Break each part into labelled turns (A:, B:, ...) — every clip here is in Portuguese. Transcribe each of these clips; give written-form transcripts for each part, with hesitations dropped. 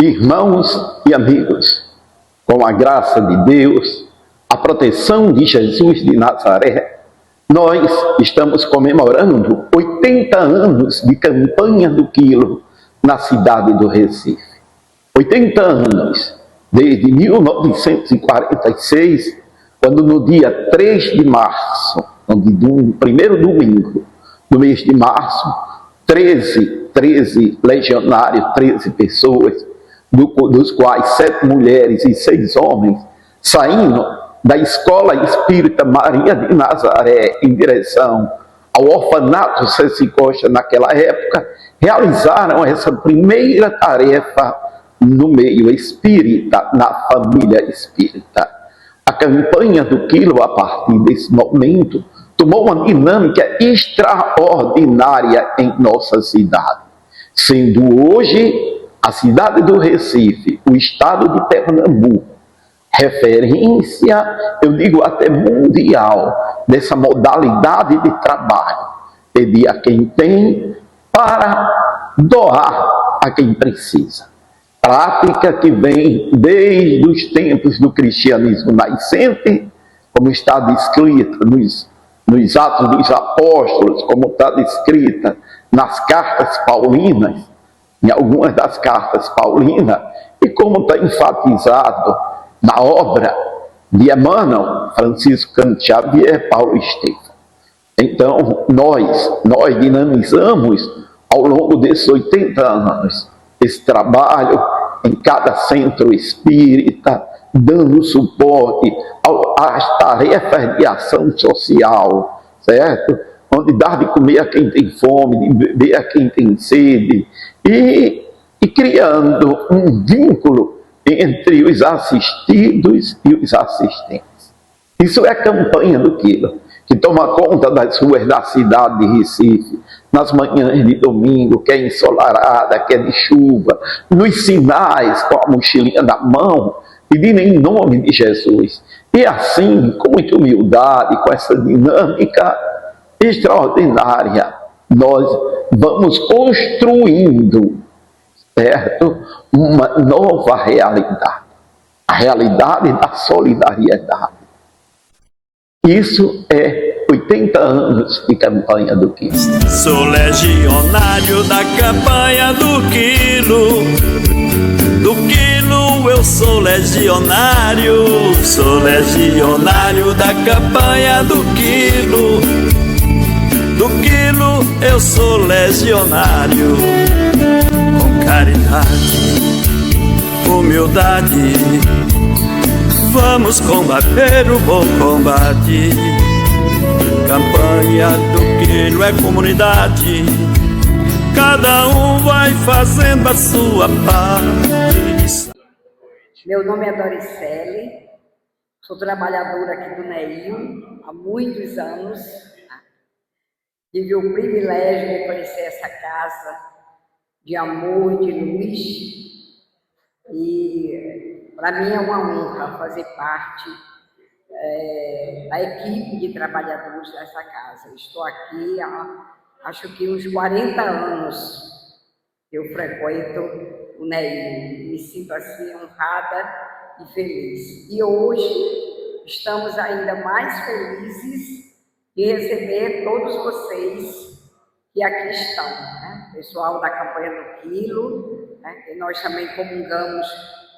A: Irmãos e amigos, com a graça de Deus, a proteção de Jesus de Nazaré, nós estamos comemorando 80 anos de campanha do quilo na cidade do Recife. 80 anos, desde 1946, quando no dia 3 de março, no primeiro domingo do mês de março, 13 legionários, 13 pessoas, dos quais 7 mulheres e 6 homens, saindo da Escola Espírita Maria de Nazaré em direção ao orfanato Ceci Costa naquela época, realizaram essa primeira tarefa no meio espírita, na família espírita. A campanha do quilo, a partir desse momento, tomou uma dinâmica extraordinária em nossa cidade, sendo hoje a cidade do Recife, o estado de Pernambuco, referência, eu digo até mundial, dessa modalidade de trabalho, pedir a quem tem para doar a quem precisa. Prática que vem desde os tempos do cristianismo nascente, como está descrita nos Atos dos Apóstolos, como está descrita nas cartas paulinas, em algumas das cartas paulinas, e como está enfatizado na obra de Emmanuel, Francisco Cândido Xavier, Paulo Estevam. Então, nós dinamizamos ao longo desses 80 anos esse trabalho em cada centro espírita, dando suporte às tarefas de ação social, certo? Onde dar de comer a quem tem fome, de beber a quem tem sede, e criando um vínculo entre os assistidos e os assistentes. Isso é a campanha do quilo, que toma conta das ruas da cidade de Recife, nas manhãs de domingo, que é ensolarada, que é de chuva, nos sinais, com a mochilinha na mão, pedindo em nome de Jesus. E assim, com muita humildade, com essa dinâmica extraordinária, nós vamos construindo, certo, uma nova realidade, a realidade da solidariedade. Isso é 80 anos de campanha do quilo.
B: Sou legionário da campanha do quilo. Do quilo eu sou legionário da campanha do quilo. Do quilo eu sou legionário. Com caridade, humildade, vamos combater o bom combate. Campanha do quilo é comunidade, cada um vai fazendo a sua parte.
C: Meu nome é Doricele, sou trabalhadora aqui do NEIL há muitos anos. Tive o privilégio de conhecer essa casa de amor e de luz, e para mim é uma honra fazer parte da equipe de trabalhadores dessa casa. Estou aqui há, acho que uns 40 anos que eu frequento o NEIL. Me sinto assim honrada e feliz. E hoje estamos ainda mais felizes de receber todos vocês que aqui estão, né? Pessoal da campanha do quilo, né? E nós também comungamos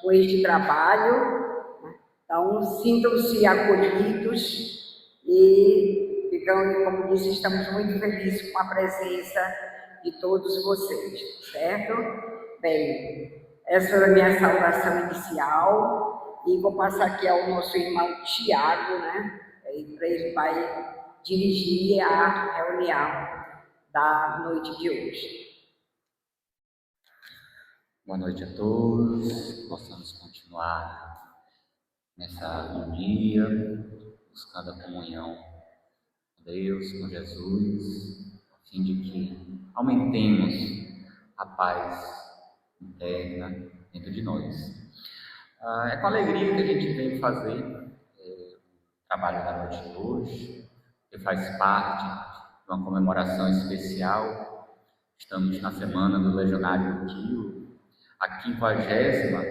C: com este trabalho. Então, sintam-se acolhidos e, como disse, estamos muito felizes com a presença de todos vocês, certo? Bem, essa é a minha saudação inicial e vou passar aqui ao nosso irmão Tiago, né? Ele vai dirigir a reunião da noite de hoje.
D: Boa noite a todos. Possamos continuar nessa harmonia, buscando a comunhão com Deus, com Jesus, a fim de que aumentemos a paz interna dentro de nós. É com alegria que a gente vem fazer o trabalho da noite de hoje, que faz parte de uma comemoração especial. Estamos na Semana do Legionário do Quilo, a 50ª,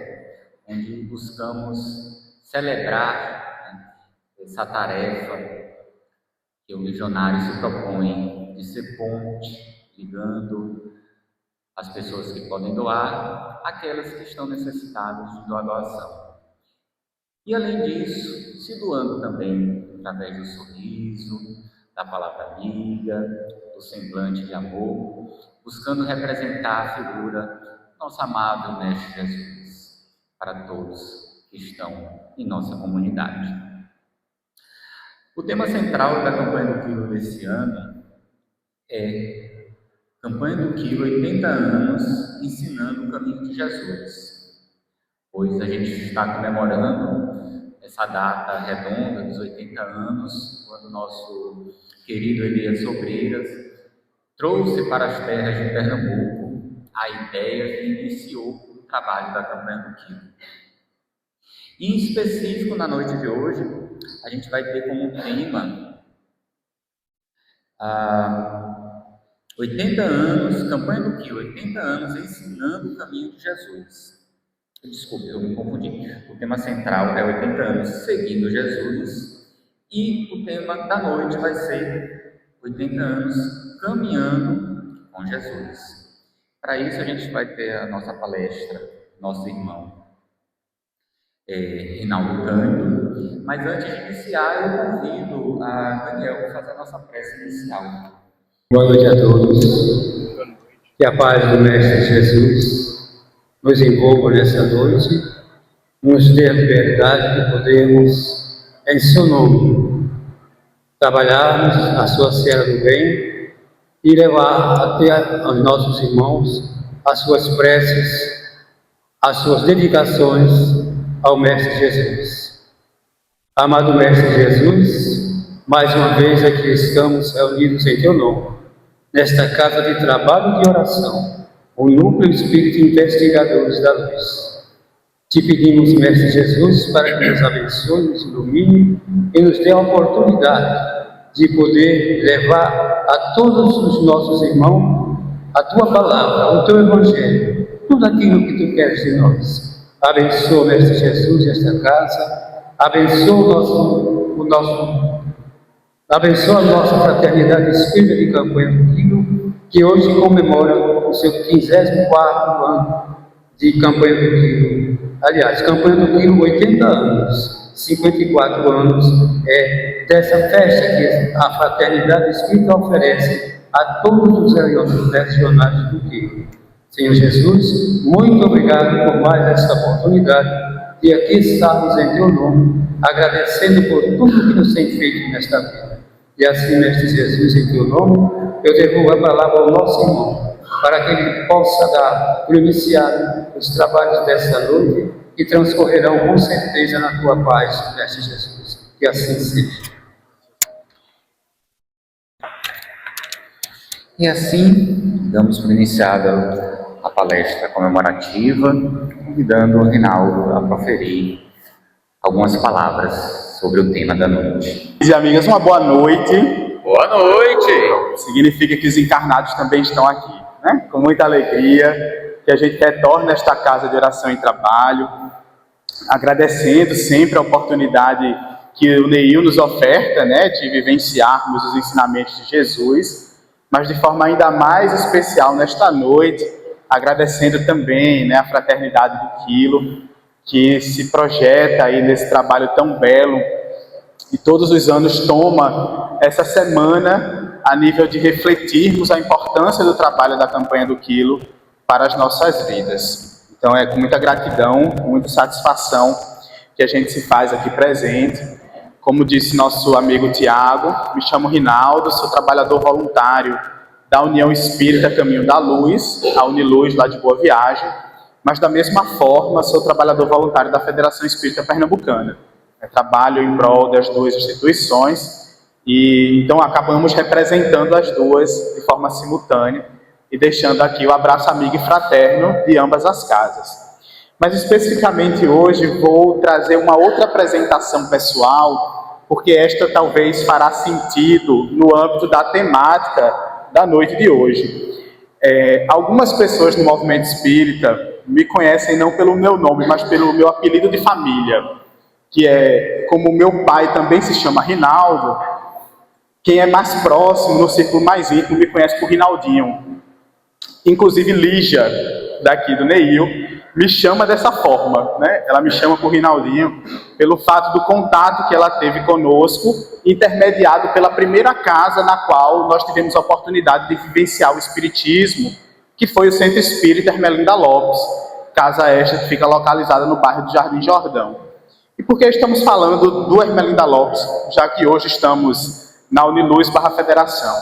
D: onde buscamos celebrar, né, essa tarefa que o missionário se propõe de ser ponte, ligando as pessoas que podem doar àquelas que estão necessitadas de doação. E além disso, se doando também através do sorriso, da palavra amiga, do semblante de amor, buscando representar a figura do nosso amado Mestre Jesus para todos que estão em nossa comunidade. O tema central da campanha do Quilo desse ano é Campanha do Quilo 80 anos ensinando o caminho de Jesus, pois a gente está comemorando essa data redonda dos 80 anos, quando o nosso querido Elias Sobreiras trouxe para as terras de Pernambuco a ideia e iniciou o trabalho da campanha do Quilo. Em específico, na noite de hoje, a gente vai ter como tema 80 anos, campanha do Quilo, 80 anos ensinando o caminho de Jesus. Desculpe, eu me confundi. O tema central é 80 anos seguindo Jesus e o tema da noite vai ser 80 anos caminhando com Jesus. Para isso a gente vai ter a nossa palestra, nosso irmão Reinaldo Cândido, mas antes de iniciar eu convido a Daniel para fazer a nossa prece inicial.
E: Boa noite a todos. Que a paz do Mestre Jesus nos envolva nessa noite, nos dê a liberdade de podermos, em seu nome, trabalharmos a sua seara do bem e levar até aos nossos irmãos as suas preces, as suas dedicações ao Mestre Jesus. Amado Mestre Jesus, mais uma vez aqui estamos reunidos em teu nome, nesta casa de trabalho e de oração, o Núcleo Espírita Investigadores da Luz. Te pedimos, Mestre Jesus, para que nos abençoe, nos ilumine e nos dê a oportunidade de poder levar a todos os nossos irmãos a tua palavra, o teu evangelho, tudo aquilo que tu queres de nós. Abençoa, Mestre Jesus, esta casa, abençoa abençoa a nossa fraternidade espírita de Campanha do Quilo, que hoje comemora o seu 54º ano de Campanha do Quilo. Aliás, Campanha do Quilo, 80 anos, 54 anos é dessa festa que a fraternidade espírita oferece a todos os legionários do Quilo. Senhor Jesus, muito obrigado por mais essa oportunidade de aqui estarmos em teu nome, agradecendo por tudo que nos tem feito nesta vida. E assim, Mestre Jesus, em teu nome, eu devolvo a palavra ao nosso irmão, para que ele possa dar por iniciado os trabalhos desta noite, que transcorrerão com certeza na tua paz, Mestre Jesus. Que assim seja.
D: E assim, damos por iniciada a palestra comemorativa, convidando o Reinaldo a proferir algumas palavras sobre o tema da noite.
F: E amigas, uma boa noite.
D: Boa noite!
F: Significa que os encarnados também estão aqui, né? Com muita alegria, que a gente retorna a esta casa de oração e trabalho, agradecendo sempre a oportunidade que o Neil nos oferta, né, de vivenciarmos os ensinamentos de Jesus, mas de forma ainda mais especial nesta noite, agradecendo também, né, a fraternidade do Quilo, que se projeta aí nesse trabalho tão belo e todos os anos toma essa semana a nível de refletirmos a importância do trabalho da campanha do Quilo para as nossas vidas. Então é com muita gratidão, com muita satisfação que a gente se faz aqui presente. Como disse nosso amigo Tiago, me chamo Reinaldo, sou trabalhador voluntário da União Espírita Caminho da Luz, a Uniluz lá de Boa Viagem, mas da mesma forma sou trabalhador voluntário da Federação Espírita Pernambucana. Trabalho em prol das duas instituições e então acabamos representando as duas de forma simultânea e deixando aqui o abraço amigo e fraterno de ambas as casas. Mas especificamente hoje vou trazer uma outra apresentação pessoal, porque esta talvez fará sentido no âmbito da temática da noite de hoje. Algumas pessoas no movimento espírita me conhecem não pelo meu nome, mas pelo meu apelido de família, que é, como meu pai também se chama Rinaldo, quem é mais próximo, no círculo mais íntimo, me conhece por Rinaldinho. Inclusive Lígia, daqui do Neil, me chama dessa forma, né? Ela me chama por Rinaldinho, pelo fato do contato que ela teve conosco, intermediado pela primeira casa na qual nós tivemos a oportunidade de vivenciar o espiritismo, que foi o Centro Espírita Ermelinda Lopes, casa esta que fica localizada no bairro do Jardim Jordão. E por que estamos falando do Ermelinda Lopes, já que hoje estamos na Uniluz / Federação?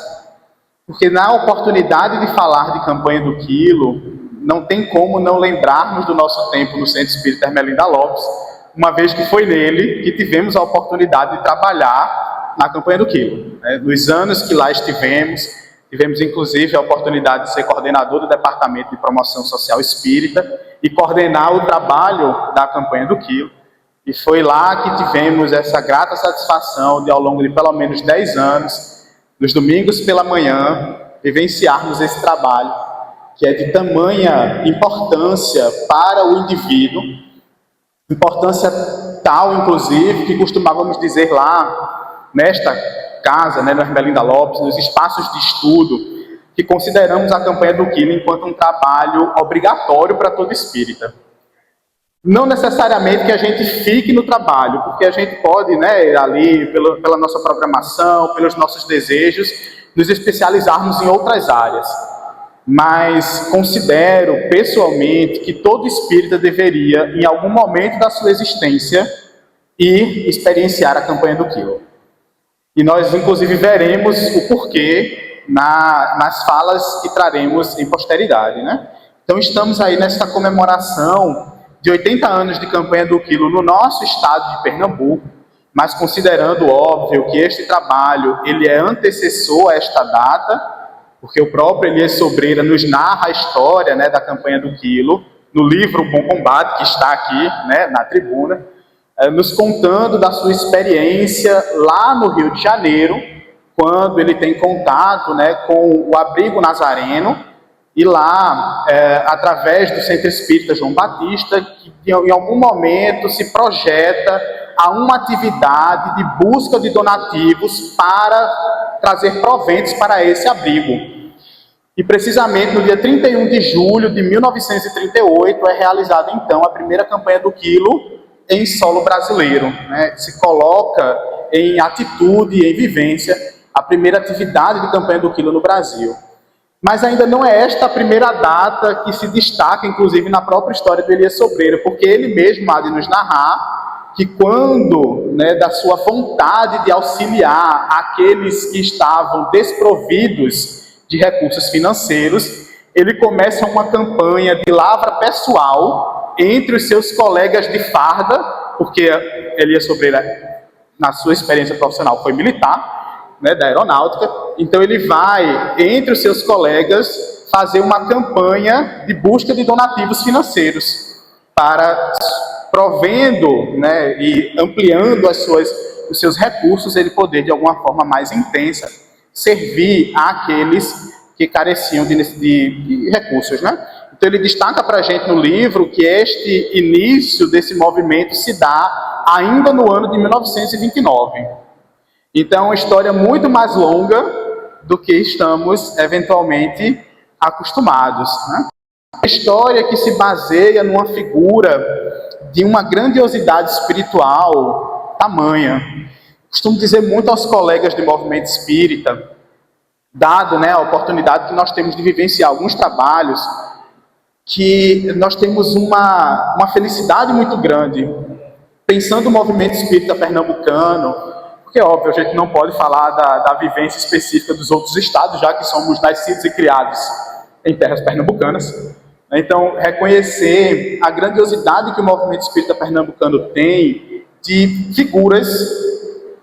F: Porque na oportunidade de falar de campanha do quilo, não tem como não lembrarmos do nosso tempo no Centro Espírita Ermelinda Lopes, uma vez que foi nele que tivemos a oportunidade de trabalhar na campanha do quilo. Nos anos que lá estivemos, tivemos inclusive a oportunidade de ser coordenador do Departamento de Promoção Social Espírita e coordenar o trabalho da campanha do quilo. E foi lá que tivemos essa grata satisfação de, ao longo de pelo menos 10 anos, nos domingos pela manhã, vivenciarmos esse trabalho, que é de tamanha importância para o indivíduo, importância tal, inclusive, que costumávamos dizer lá, nesta casa, no Ermelinda Lopes, nos espaços de estudo, que consideramos a campanha do quilo enquanto um trabalho obrigatório para todo espírita. Não necessariamente que a gente fique no trabalho, porque a gente pode, ali, pela nossa programação, pelos nossos desejos, nos especializarmos em outras áreas. Mas considero, pessoalmente, que todo espírita deveria, em algum momento da sua existência, ir experienciar a campanha do quilo. E nós, inclusive, veremos o porquê nas falas que traremos em posteridade, Então, estamos aí nesta comemoração de 80 anos de campanha do quilo no nosso estado de Pernambuco, mas considerando óbvio que este trabalho ele é antecessor a esta data, porque o próprio Elias Sobreira nos narra a história da campanha do quilo, no livro Bom Combate, que está aqui na tribuna, nos contando da sua experiência lá no Rio de Janeiro, quando ele tem contato com o Abrigo Nazareno, e lá, através do Centro Espírita João Batista, que em algum momento se projeta a uma atividade de busca de donativos para trazer proventos para esse abrigo. E precisamente no dia 31 de julho de 1938 é realizada então a primeira campanha do quilo em solo brasileiro. Se coloca em atitude, em vivência, a primeira atividade de campanha do quilo no Brasil. Mas ainda não é esta a primeira data que se destaca, inclusive, na própria história do Elias Sobreira, porque ele mesmo há de nos narrar que quando, da sua vontade de auxiliar aqueles que estavam desprovidos de recursos financeiros, ele começa uma campanha de lavra pessoal entre os seus colegas de farda, porque Elias Sobreira, na sua experiência profissional, foi militar, da aeronáutica. Então ele vai, entre os seus colegas, fazer uma campanha de busca de donativos financeiros, para, provendo e ampliando os seus recursos, ele poder, de alguma forma mais intensa, servir àqueles que careciam de recursos. Então ele destaca para a gente no livro que este início desse movimento se dá ainda no ano de 1929. Então, é uma história muito mais longa do que estamos, eventualmente, acostumados. Uma história que se baseia numa figura de uma grandiosidade espiritual tamanha. Costumo dizer muito aos colegas do movimento espírita, dado a oportunidade que nós temos de vivenciar alguns trabalhos, que nós temos uma felicidade muito grande, pensando no movimento espírita pernambucano, porque, óbvio, a gente não pode falar da vivência específica dos outros estados, já que somos nascidos e criados em terras pernambucanas. Então, reconhecer a grandiosidade que o movimento espírita pernambucano tem de figuras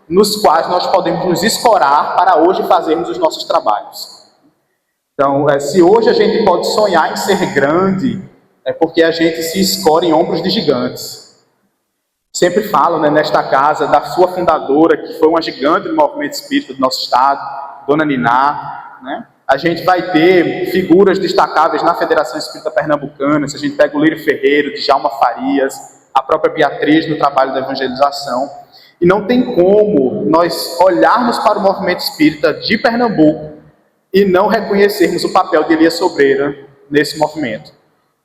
F: nos quais nós podemos nos escorar para hoje fazermos os nossos trabalhos. Então, se hoje a gente pode sonhar em ser grande, é porque a gente se escora em ombros de gigantes. Sempre falo nesta casa da sua fundadora, que foi uma gigante do movimento espírita do nosso estado, Dona Niná, A gente vai ter figuras destacáveis na Federação Espírita Pernambucana, se a gente pega o Lírio Ferreiro, Djalma Farias, a própria Beatriz no trabalho da evangelização. E não tem como nós olharmos para o movimento espírita de Pernambuco e não reconhecermos o papel de Elias Sobreira nesse movimento.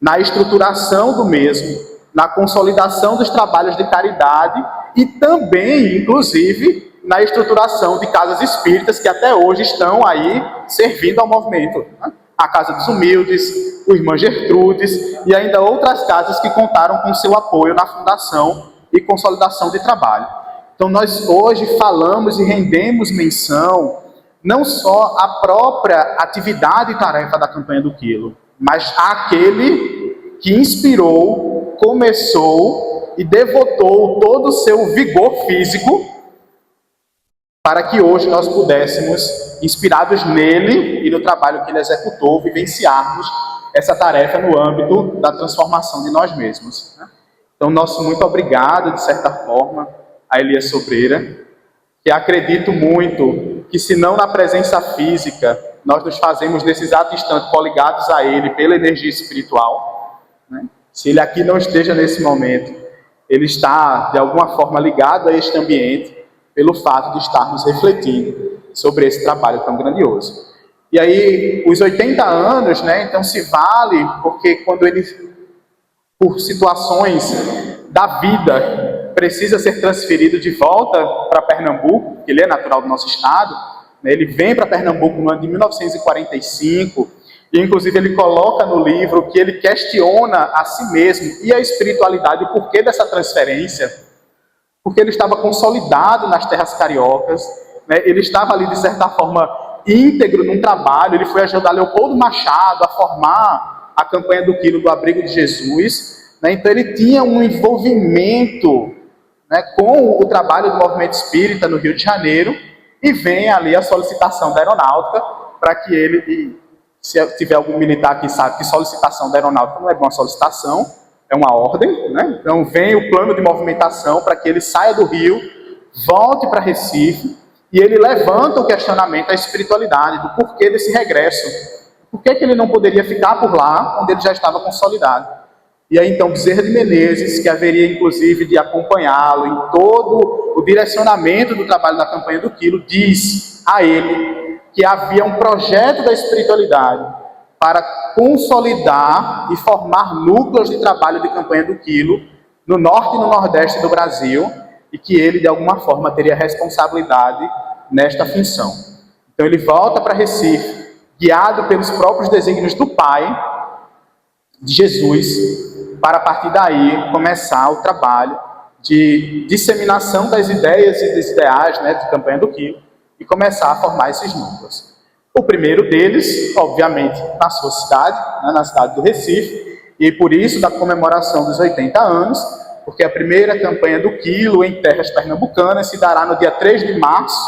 F: Na estruturação do mesmo, na consolidação dos trabalhos de caridade e também, inclusive, na estruturação de casas espíritas que até hoje estão aí servindo ao movimento. Né? A Casa dos Humildes, o Irmã Gertrudes e ainda outras casas que contaram com seu apoio na fundação e consolidação de trabalho. Então nós hoje falamos e rendemos menção não só à própria atividade e tarefa da campanha do Quilo, mas àquele que inspirou, começou e devotou todo o seu vigor físico para que hoje nós pudéssemos, inspirados nele e no trabalho que ele executou, vivenciarmos essa tarefa no âmbito da transformação de nós mesmos. Então, nosso muito obrigado, de certa forma, a Elias Sobreira, que acredito muito que, se não na presença física, nós nos fazemos nesse exato instante coligados a ele pela energia espiritual. Né? Se ele aqui não esteja nesse momento, ele está, de alguma forma, ligado a este ambiente, pelo fato de estarmos refletindo sobre esse trabalho tão grandioso. E aí, os 80 anos, né, então se vale, porque quando ele, por situações da vida, precisa ser transferido de volta para Pernambuco, que ele é natural do nosso estado, né, ele vem para Pernambuco no ano de 1945, e inclusive ele coloca no livro que ele questiona a si mesmo e a espiritualidade, o porquê dessa transferência, porque ele estava consolidado nas terras cariocas, né? Ele estava ali, de certa forma, íntegro num trabalho. Ele foi ajudar Leopoldo Machado a formar a campanha do Quilo do Abrigo de Jesus, né? Então ele tinha um envolvimento, né, com o trabalho do movimento espírita no Rio de Janeiro, e vem ali a solicitação da aeronáutica para que ele, e se tiver algum militar que sabe que solicitação da aeronáutica não é uma solicitação, é uma ordem, né? Então vem o plano de movimentação para que ele saia do Rio, volte para Recife, e ele levanta o questionamento da espiritualidade, do porquê desse regresso. Por que ele não poderia ficar por lá, onde ele já estava consolidado? E aí então Bezerra de Menezes, que haveria inclusive de acompanhá-lo em todo o direcionamento do trabalho da campanha do Quilo, diz a ele que havia um projeto da espiritualidade para consolidar e formar núcleos de trabalho de campanha do Quilo no norte e no nordeste do Brasil, e que ele, de alguma forma, teria responsabilidade nesta função. Então ele volta para Recife, guiado pelos próprios desígnios do Pai, de Jesus, para a partir daí começar o trabalho de disseminação das ideias e dos ideais, né, de campanha do Quilo, e começar a formar esses núcleos. O primeiro deles, obviamente, na sua cidade, né, na cidade do Recife, e por isso da comemoração dos 80 anos, porque a primeira campanha do Quilo em terras pernambucanas se dará no dia 3 de março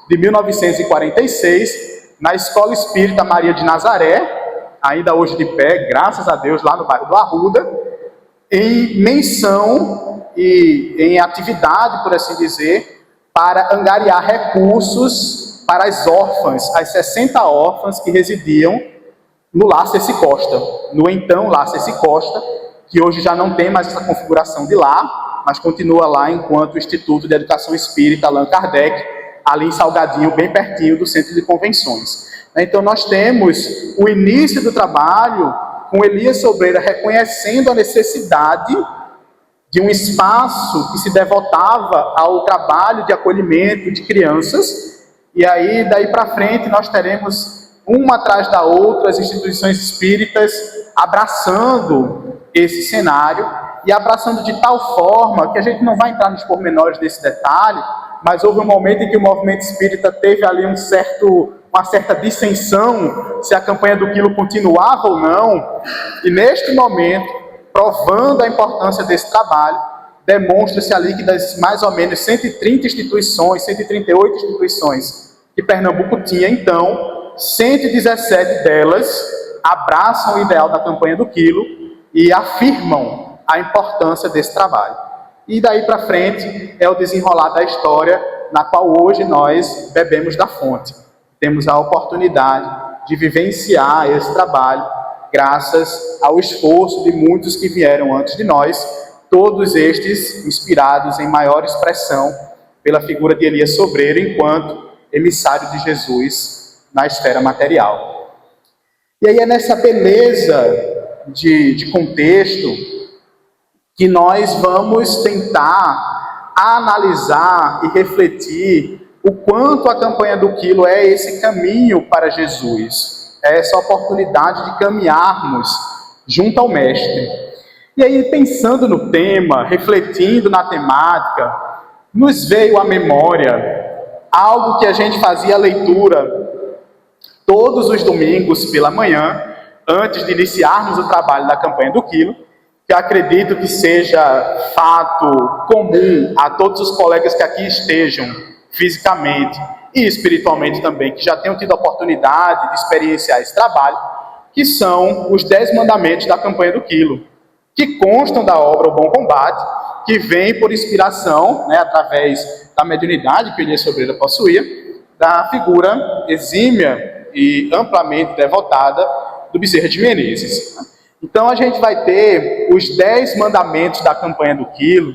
F: de 1946, na Escola Espírita Maria de Nazaré, ainda hoje de pé, graças a Deus, lá no bairro do Arruda, em menção e em atividade, por assim dizer, para angariar recursos para as órfãs, as 60 órfãs que residiam no Lar Ceci Costa, no então Lar Ceci Costa, que hoje já não tem mais essa configuração de lar, mas continua lá enquanto Instituto de Educação Espírita Allan Kardec, ali em Salgadinho, bem pertinho do Centro de Convenções. Então nós temos o início do trabalho com Elias Sobreira reconhecendo a necessidade de um espaço que se devotava ao trabalho de acolhimento de crianças. E aí, daí para frente, nós teremos uma atrás da outra as instituições espíritas abraçando esse cenário e abraçando de tal forma que a gente não vai entrar nos pormenores desse detalhe, mas houve um momento em que o movimento espírita teve ali uma certa dissensão se a campanha do Quilo continuava ou não, e neste momento, provando a importância desse trabalho, demonstra-se ali que das mais ou menos 130 instituições, 138 instituições que Pernambuco tinha, então, 117 delas abraçam o ideal da campanha do Quilo e afirmam a importância desse trabalho. E daí para frente é o desenrolar da história na qual hoje nós bebemos da fonte. Temos a oportunidade de vivenciar esse trabalho, graças ao esforço de muitos que vieram antes de nós, todos estes inspirados em maior expressão pela figura de Elias Sobreiro, enquanto emissário de Jesus na esfera material. E aí é nessa beleza de contexto que nós vamos tentar analisar e refletir o quanto a campanha do quilo é esse caminho para Jesus, é essa oportunidade de caminharmos junto ao Mestre. E aí, pensando no tema, refletindo na temática, nos veio à memória algo que a gente fazia a leitura todos os domingos pela manhã, antes de iniciarmos o trabalho da campanha do quilo, que eu acredito que seja fato comum a todos os colegas que aqui estejam fisicamente e espiritualmente também, que já tenham tido a oportunidade de experienciar esse trabalho, que são os 10 mandamentos da campanha do quilo, que constam da obra O Bom Combate, que vem por inspiração, através da mediunidade que o Elias Sobreiro possuía, da figura exímia e amplamente devotada do Bezerra de Menezes. Então a gente vai ter os 10 mandamentos da campanha do quilo,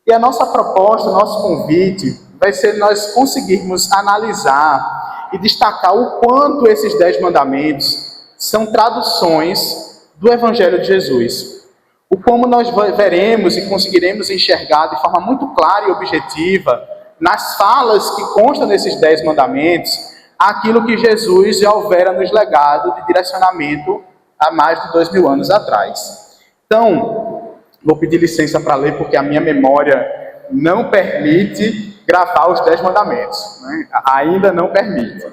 F: e a nossa proposta, o nosso convite, vai ser nós conseguirmos analisar e destacar o quanto esses 10 mandamentos são traduções do Evangelho de Jesus. O como nós veremos e conseguiremos enxergar de forma muito clara e objetiva, nas falas que constam nesses 10 mandamentos, aquilo que Jesus já houvera nos legado de direcionamento há mais de 2000 anos atrás. Então, vou pedir licença para ler, porque a minha memória não permite gravar os 10 mandamentos, ainda não permite.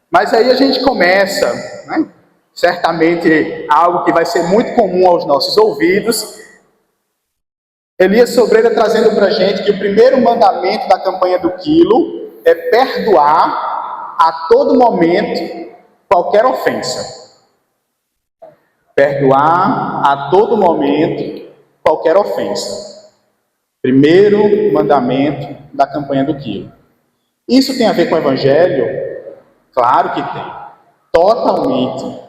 F: Mas aí a gente começa, certamente algo que vai ser muito comum aos nossos ouvidos, Elias Sobreira trazendo para a gente que o primeiro mandamento da campanha do quilo é perdoar a todo momento qualquer ofensa. Perdoar a todo momento qualquer ofensa. Primeiro mandamento da campanha do quilo. Isso tem a ver com o Evangelho? Claro que tem. Totalmente.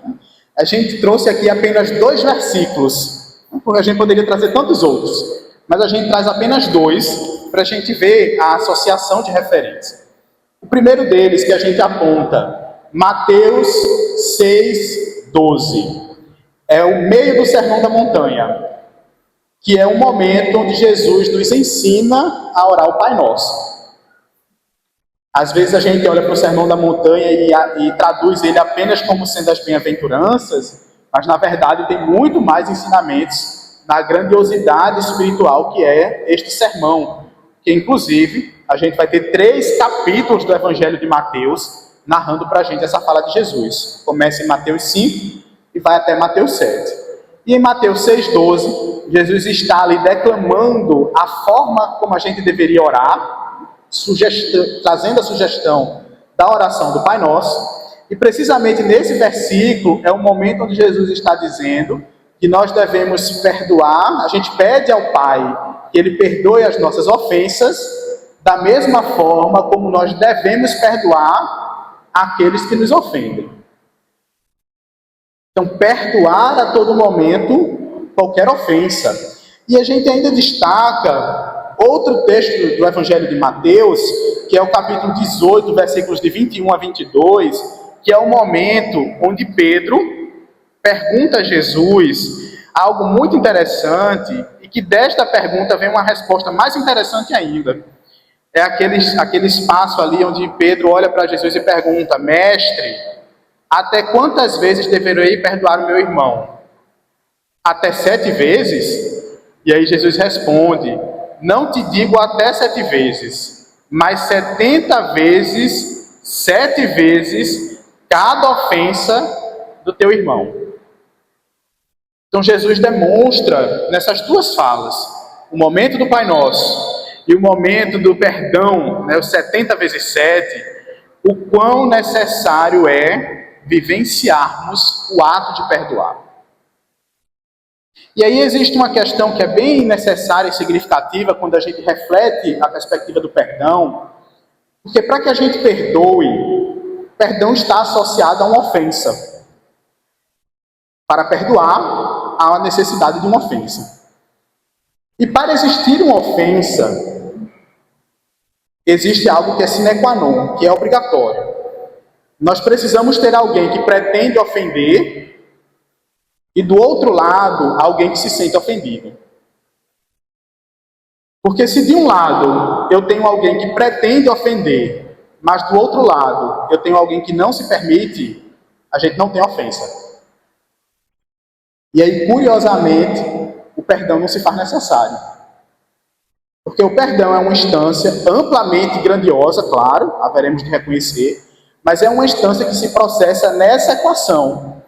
F: A gente trouxe aqui apenas 2 versículos, porque a gente poderia trazer tantos outros, mas a gente traz apenas 2 para a gente ver a associação de referência. O primeiro deles que a gente aponta, Mateus 6:12, é o meio do Sermão da Montanha, que é um momento onde Jesus nos ensina a orar o Pai Nosso. Às vezes a gente olha para o Sermão da Montanha e traduz ele apenas como sendo as bem-aventuranças, mas na verdade tem muito mais ensinamentos na grandiosidade espiritual que é este sermão, que inclusive a gente vai ter 3 capítulos do Evangelho de Mateus narrando para a gente essa fala de Jesus. Começa em Mateus 5 e vai até Mateus 7. E em Mateus 6:12, Jesus está ali declamando a forma como a gente deveria orar, trazendo a sugestão da oração do Pai Nosso, e precisamente nesse versículo é o momento onde Jesus está dizendo que nós devemos perdoar, a gente pede ao Pai que Ele perdoe as nossas ofensas, da mesma forma como nós devemos perdoar aqueles que nos ofendem. Então, perdoar a todo momento qualquer ofensa. E a gente ainda destaca outro texto do Evangelho de Mateus, que é o capítulo 18, versículos de 21 a 22, que é o momento onde Pedro pergunta a Jesus algo muito interessante, e que desta pergunta vem uma resposta mais interessante ainda. É aquele espaço ali onde Pedro olha para Jesus e pergunta: Mestre, até quantas vezes deverei perdoar o meu irmão? Até 7 vezes? E aí Jesus responde: não te digo até 7 vezes, mas 70 vezes, 7 vezes, cada ofensa do teu irmão. Então Jesus demonstra nessas 2 falas, o momento do Pai Nosso e o momento do perdão, o 70 vezes 7, o quão necessário é vivenciarmos o ato de perdoar. E aí existe uma questão que é bem necessária e significativa quando a gente reflete a perspectiva do perdão, porque para que a gente perdoe perdão está associado a uma ofensa. Para perdoar, há a necessidade de uma ofensa. E para existir uma ofensa, existe algo que é sine qua non, que é obrigatório. Nós precisamos ter alguém que pretende ofender e, do outro lado, alguém que se sente ofendido. Porque se de um lado eu tenho alguém que pretende ofender, mas do outro lado eu tenho alguém que não se permite, a gente não tem ofensa. E aí, curiosamente, o perdão não se faz necessário. Porque o perdão é uma instância amplamente grandiosa, claro, haveremos de reconhecer, mas é uma instância que se processa nessa equação.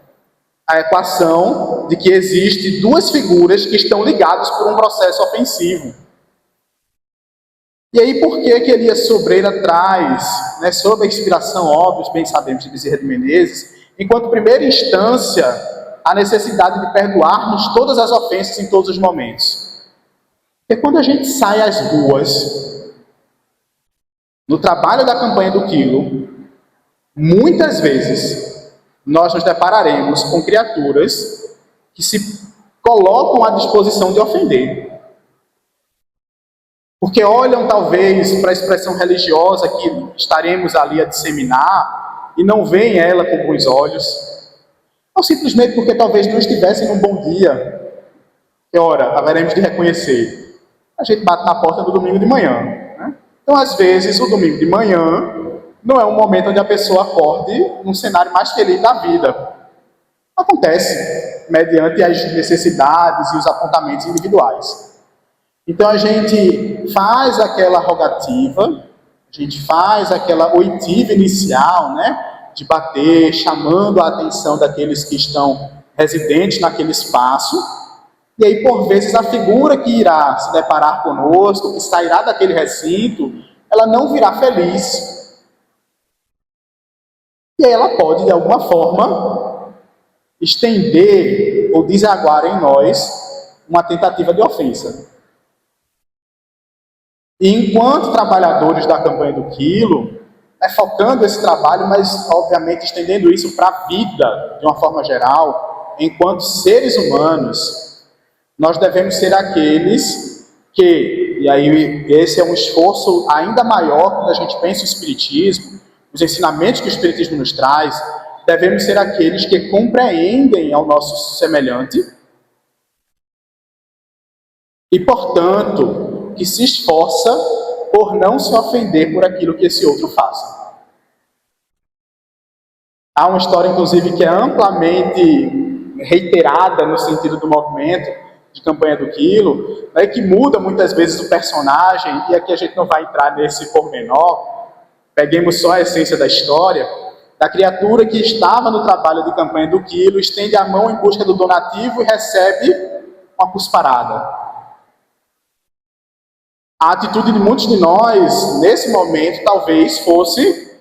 F: A equação de que existe duas figuras que estão ligadas por um processo ofensivo. E aí, por que Elias Sobreira traz, sob a inspiração, óbvio, bem sabemos, de Bezerra de Menezes, enquanto primeira instância, a necessidade de perdoarmos todas as ofensas em todos os momentos? Porque quando a gente sai às ruas, no trabalho da campanha do Quilo, muitas vezes nós nos depararemos com criaturas que se colocam à disposição de ofender. Porque olham talvez para a expressão religiosa que estaremos ali a disseminar e não veem ela com bons olhos. Ou simplesmente porque talvez não estivessem num bom dia. Que ora, haveremos de reconhecer. A gente bate na porta no domingo de manhã. Né? Então, às vezes, o domingo de manhã não é um momento onde a pessoa acorde num cenário mais feliz da vida. Acontece, mediante as necessidades e os apontamentos individuais. Então a gente faz aquela rogativa, a gente faz aquela oitiva inicial, de bater, chamando a atenção daqueles que estão residentes naquele espaço, e aí por vezes a figura que irá se deparar conosco, que sairá daquele recinto, ela não virá feliz. E aí ela pode, de alguma forma, estender ou desaguar em nós uma tentativa de ofensa. E enquanto trabalhadores da campanha do Quilo, focando esse trabalho, mas obviamente estendendo isso para a vida de uma forma geral, enquanto seres humanos, nós devemos ser aqueles que, e aí esse é um esforço ainda maior quando a gente pensa o Espiritismo, os ensinamentos que o Espiritismo nos traz, devemos ser aqueles que compreendem ao nosso semelhante e, portanto, que se esforça por não se ofender por aquilo que esse outro faça. Há uma história, inclusive, que é amplamente reiterada no sentido do movimento de campanha do Quilo, que muda muitas vezes o personagem, e aqui a gente não vai entrar nesse pormenor, peguemos só a essência da história, da criatura que estava no trabalho de campanha do Quilo, estende a mão em busca do donativo e recebe uma cusparada. A atitude de muitos de nós, nesse momento, talvez fosse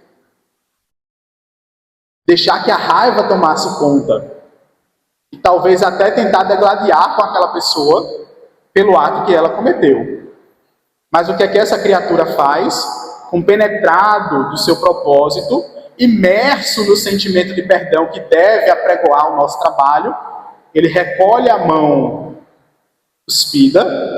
F: deixar que a raiva tomasse conta. E talvez até tentar degladiar com aquela pessoa pelo ato que ela cometeu. Mas o que é que essa criatura faz? Compenetrado do seu propósito, imerso no sentimento de perdão que deve apregoar o nosso trabalho, ele recolhe a mão cuspida,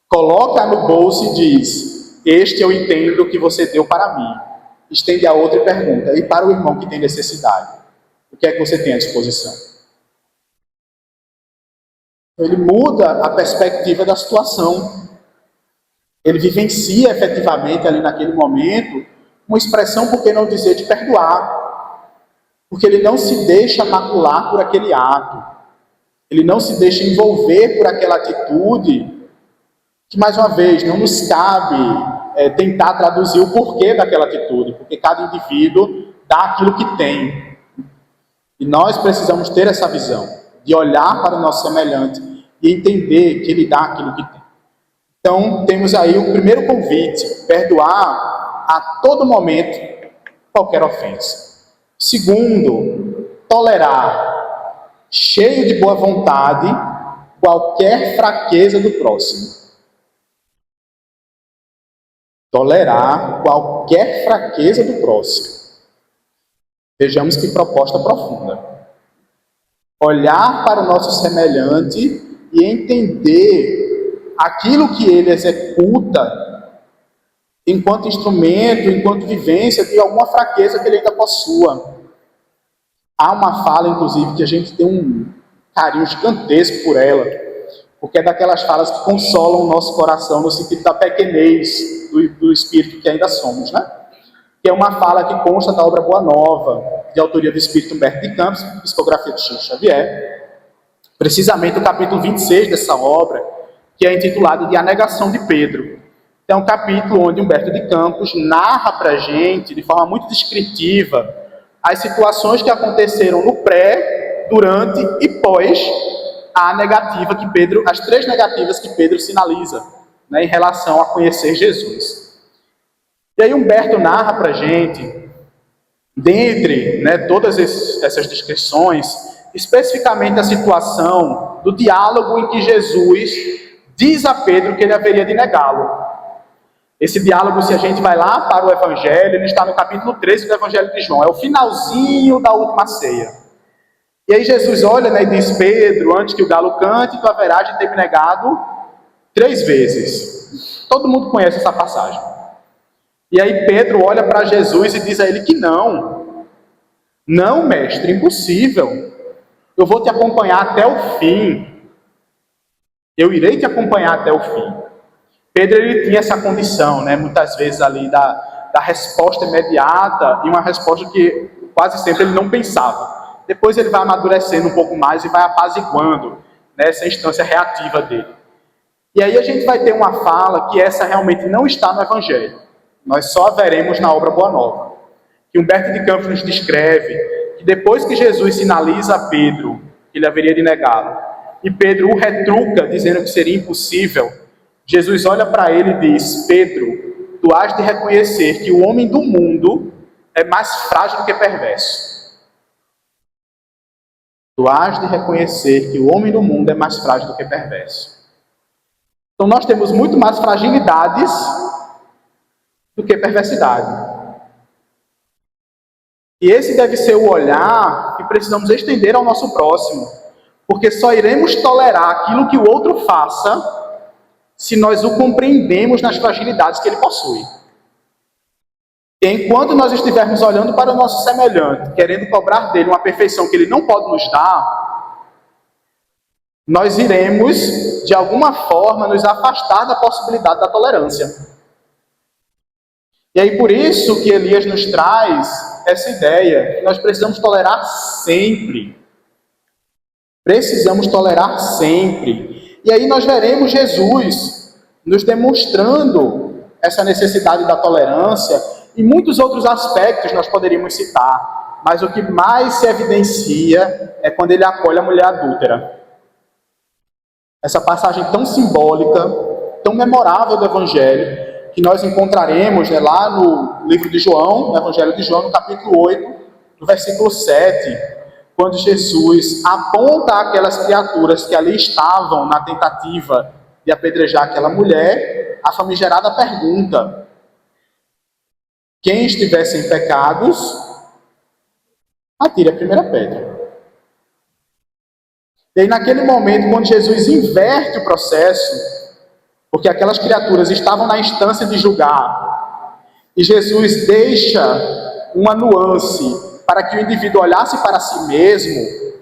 F: coloca no bolso e diz: este eu entendo que você deu para mim. Estende a outra e pergunta: e para o irmão que tem necessidade, o que é que você tem à disposição? Ele muda a perspectiva da situação. Ele vivencia efetivamente ali naquele momento uma expressão, por que não dizer, de perdoar. Porque ele não se deixa macular por aquele ato. Ele não se deixa envolver por aquela atitude que, mais uma vez, não nos cabe tentar traduzir o porquê daquela atitude, porque cada indivíduo dá aquilo que tem. E nós precisamos ter essa visão, de olhar para o nosso semelhante e entender que ele dá aquilo que tem. Então, temos aí o primeiro convite: perdoar a todo momento qualquer ofensa. Segundo, tolerar, cheio de boa vontade, qualquer fraqueza do próximo. Tolerar qualquer fraqueza do próximo. Vejamos que proposta profunda. Olhar para o nosso semelhante e entender aquilo que ele executa enquanto instrumento, enquanto vivência de alguma fraqueza que ele ainda possua. Há uma fala, inclusive, que a gente tem um carinho gigantesco por ela, porque é daquelas falas que consolam o nosso coração no sentido da pequenez do espírito que ainda somos, né? Que é uma fala que consta da obra Boa Nova, de autoria do espírito Humberto de Campos, psicografia de Chico Xavier, precisamente o capítulo 26 dessa obra, que é intitulado de A Negação de Pedro. É um capítulo onde Humberto de Campos narra para a gente, de forma muito descritiva, as situações que aconteceram no pré, durante e pós a negativa que Pedro, as 3 negativas que Pedro sinaliza, né, em relação a conhecer Jesus. E aí Humberto narra para a gente, dentre, né, todas essas descrições, especificamente a situação do diálogo em que Jesus diz a Pedro que ele haveria de negá-lo. Esse diálogo, se a gente vai lá para o Evangelho, ele está no capítulo 13 do Evangelho de João, é o finalzinho da última ceia. E aí Jesus olha, né, e diz: Pedro, antes que o galo cante, tu haverás de ter me negado 3 vezes. Todo mundo conhece essa passagem. E aí Pedro olha para Jesus e diz a ele que não. Não, mestre, impossível. Eu vou te acompanhar até o fim. Eu irei te acompanhar até o fim. Pedro, ele tinha essa condição, né, muitas vezes ali da resposta imediata, e uma resposta que quase sempre ele não pensava. Depois ele vai amadurecendo um pouco mais e vai apaziguando, né, essa instância reativa dele. E aí a gente vai ter uma fala que essa realmente não está no Evangelho. Nós só a veremos na obra Boa Nova. Que Humberto de Campos nos descreve que depois que Jesus sinaliza a Pedro que ele haveria de negá-lo, e Pedro o retruca, dizendo que seria impossível, Jesus olha para ele e diz: Pedro, tu has de reconhecer que o homem do mundo é mais frágil do que perverso. Tu has de reconhecer que o homem do mundo é mais frágil do que perverso. Então nós temos muito mais fragilidades do que perversidade. E esse deve ser o olhar que precisamos estender ao nosso próximo, porque só iremos tolerar aquilo que o outro faça se nós o compreendemos nas fragilidades que ele possui. E enquanto nós estivermos olhando para o nosso semelhante, querendo cobrar dele uma perfeição que ele não pode nos dar, nós iremos, de alguma forma, nos afastar da possibilidade da tolerância. E aí por isso que Elias nos traz essa ideia, que nós precisamos tolerar sempre. Precisamos tolerar sempre. E aí nós veremos Jesus nos demonstrando essa necessidade da tolerância, e muitos outros aspectos nós poderíamos citar, mas o que mais se evidencia é quando ele acolhe a mulher adúltera. Essa passagem tão simbólica, tão memorável do Evangelho, que nós encontraremos, né, lá no livro de João, no Evangelho de João, no capítulo 8, no versículo 7, quando Jesus aponta aquelas criaturas que ali estavam na tentativa de apedrejar aquela mulher, a famigerada pergunta: quem estiver sem pecados, atire a primeira pedra. E aí naquele momento, quando Jesus inverte o processo, porque aquelas criaturas estavam na instância de julgar, e Jesus deixa uma nuance para que o indivíduo olhasse para si mesmo,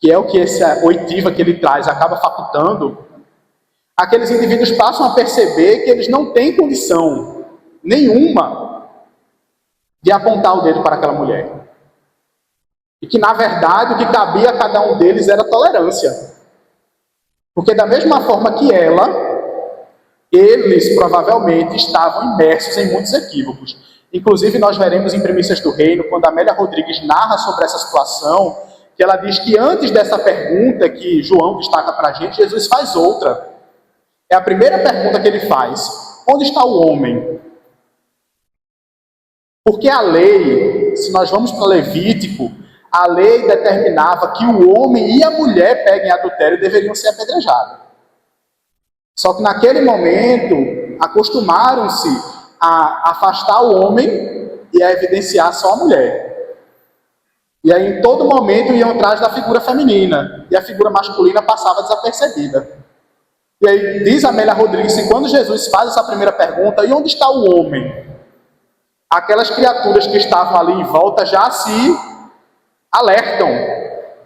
F: que é o que essa oitiva que ele traz acaba facultando, aqueles indivíduos passam a perceber que eles não têm condição nenhuma de apontar o dedo para aquela mulher. E que, na verdade, o que cabia a cada um deles era tolerância. Porque da mesma forma que ela, eles provavelmente estavam imersos em muitos equívocos. Inclusive, nós veremos em Premissas do Reino, quando a Amélia Rodrigues narra sobre essa situação, que ela diz que antes dessa pergunta que João destaca para a gente, Jesus faz outra. É a primeira pergunta que ele faz: onde está o homem? Porque a lei, se nós vamos para Levítico, a lei determinava que o homem e a mulher peguem adultério e deveriam ser apedrejados. Só que naquele momento, acostumaram-se a afastar o homem e a evidenciar só a mulher. E aí, em todo momento, iam atrás da figura feminina. E a figura masculina passava desapercebida. E aí, diz Amélia Rodrigues que quando Jesus faz essa primeira pergunta, e onde está o homem? Aquelas criaturas que estavam ali em volta já se alertam.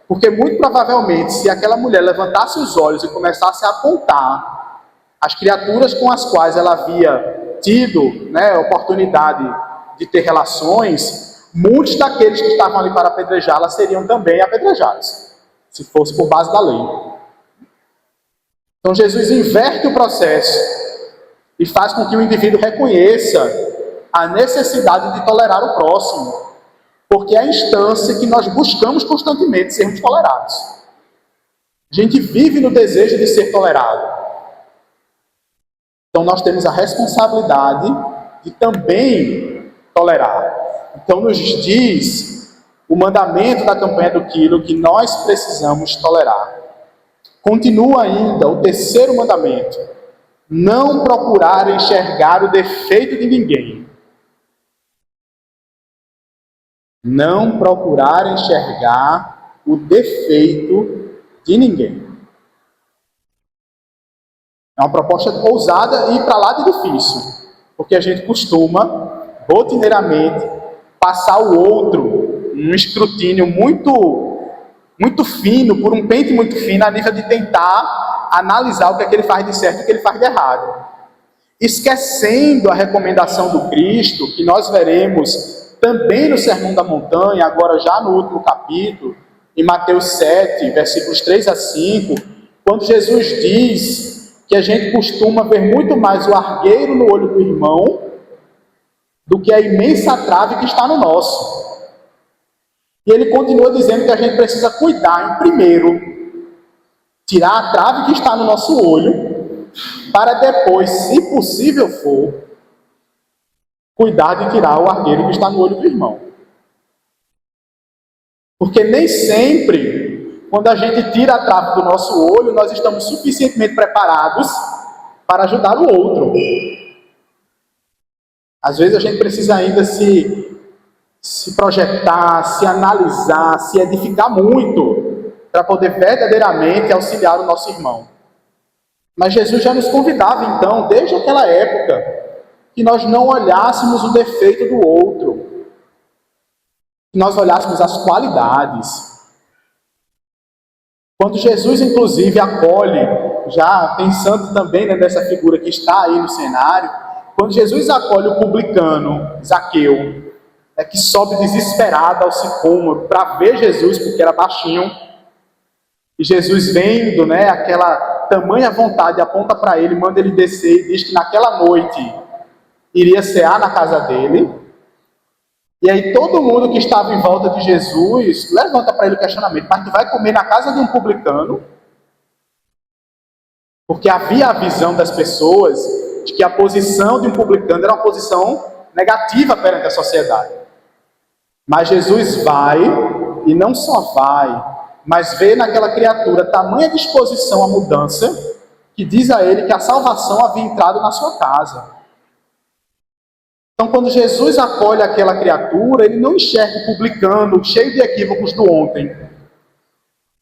F: Porque muito provavelmente, se aquela mulher levantasse os olhos e começasse a apontar as criaturas com as quais ela havia tido, né, oportunidade de ter relações, muitos daqueles que estavam ali para apedrejá-la seriam também apedrejados, se fosse por base da lei. Então Jesus inverte o processo e faz com que o indivíduo reconheça a necessidade de tolerar o próximo, porque é a instância que nós buscamos constantemente sermos tolerados. A gente vive no desejo de ser tolerado. Então nós temos a responsabilidade de também tolerar. Então nos diz o mandamento da campanha do quilo que nós precisamos tolerar. Continua ainda o terceiro mandamento: não procurar enxergar o defeito de ninguém. Não procurar enxergar o defeito de ninguém. É uma proposta ousada e para lá de difícil, porque a gente costuma, rotineiramente, passar o outro num escrutínio muito fino, por um pente muito fino, a nível de tentar analisar o que é que ele faz de certo e o que ele faz de errado. Esquecendo a recomendação do Cristo, que nós veremos também no Sermão da Montanha, agora já no último capítulo, em Mateus 7, versículos 3 a 5, quando Jesus diz que a gente costuma ver muito mais o argueiro no olho do irmão do que a imensa trave que está no nosso. E ele continua dizendo que a gente precisa cuidar, em primeiro, tirar a trave que está no nosso olho, para depois, se possível for, cuidar de tirar o argueiro que está no olho do irmão. Porque nem sempre, quando a gente tira a trave do nosso olho, nós estamos suficientemente preparados para ajudar o outro. Às vezes a gente precisa ainda se projetar, se analisar, se edificar muito, para poder verdadeiramente auxiliar o nosso irmão. Mas Jesus já nos convidava, então, desde aquela época, que nós não olhássemos o defeito do outro, que nós olhássemos as qualidades. Quando Jesus, inclusive, acolhe, já pensando também nessa figura que está aí no cenário, quando Jesus acolhe o publicano, Zaqueu, que sobe desesperado ao sicômoro para ver Jesus, porque era baixinho, e Jesus vendo, aquela tamanha vontade, aponta para ele, manda ele descer e diz que naquela noite iria cear na casa dele. E aí todo mundo que estava em volta de Jesus levanta para ele o questionamento: mas tu vai comer na casa de um publicano? Porque havia a visão das pessoas de que a posição de um publicano era uma posição negativa perante a sociedade. Mas Jesus vai, e não só vai, mas vê naquela criatura tamanha disposição à mudança, que diz a ele que a salvação havia entrado na sua casa. Então, quando Jesus acolhe aquela criatura, ele não enxerga o publicano cheio de equívocos do ontem.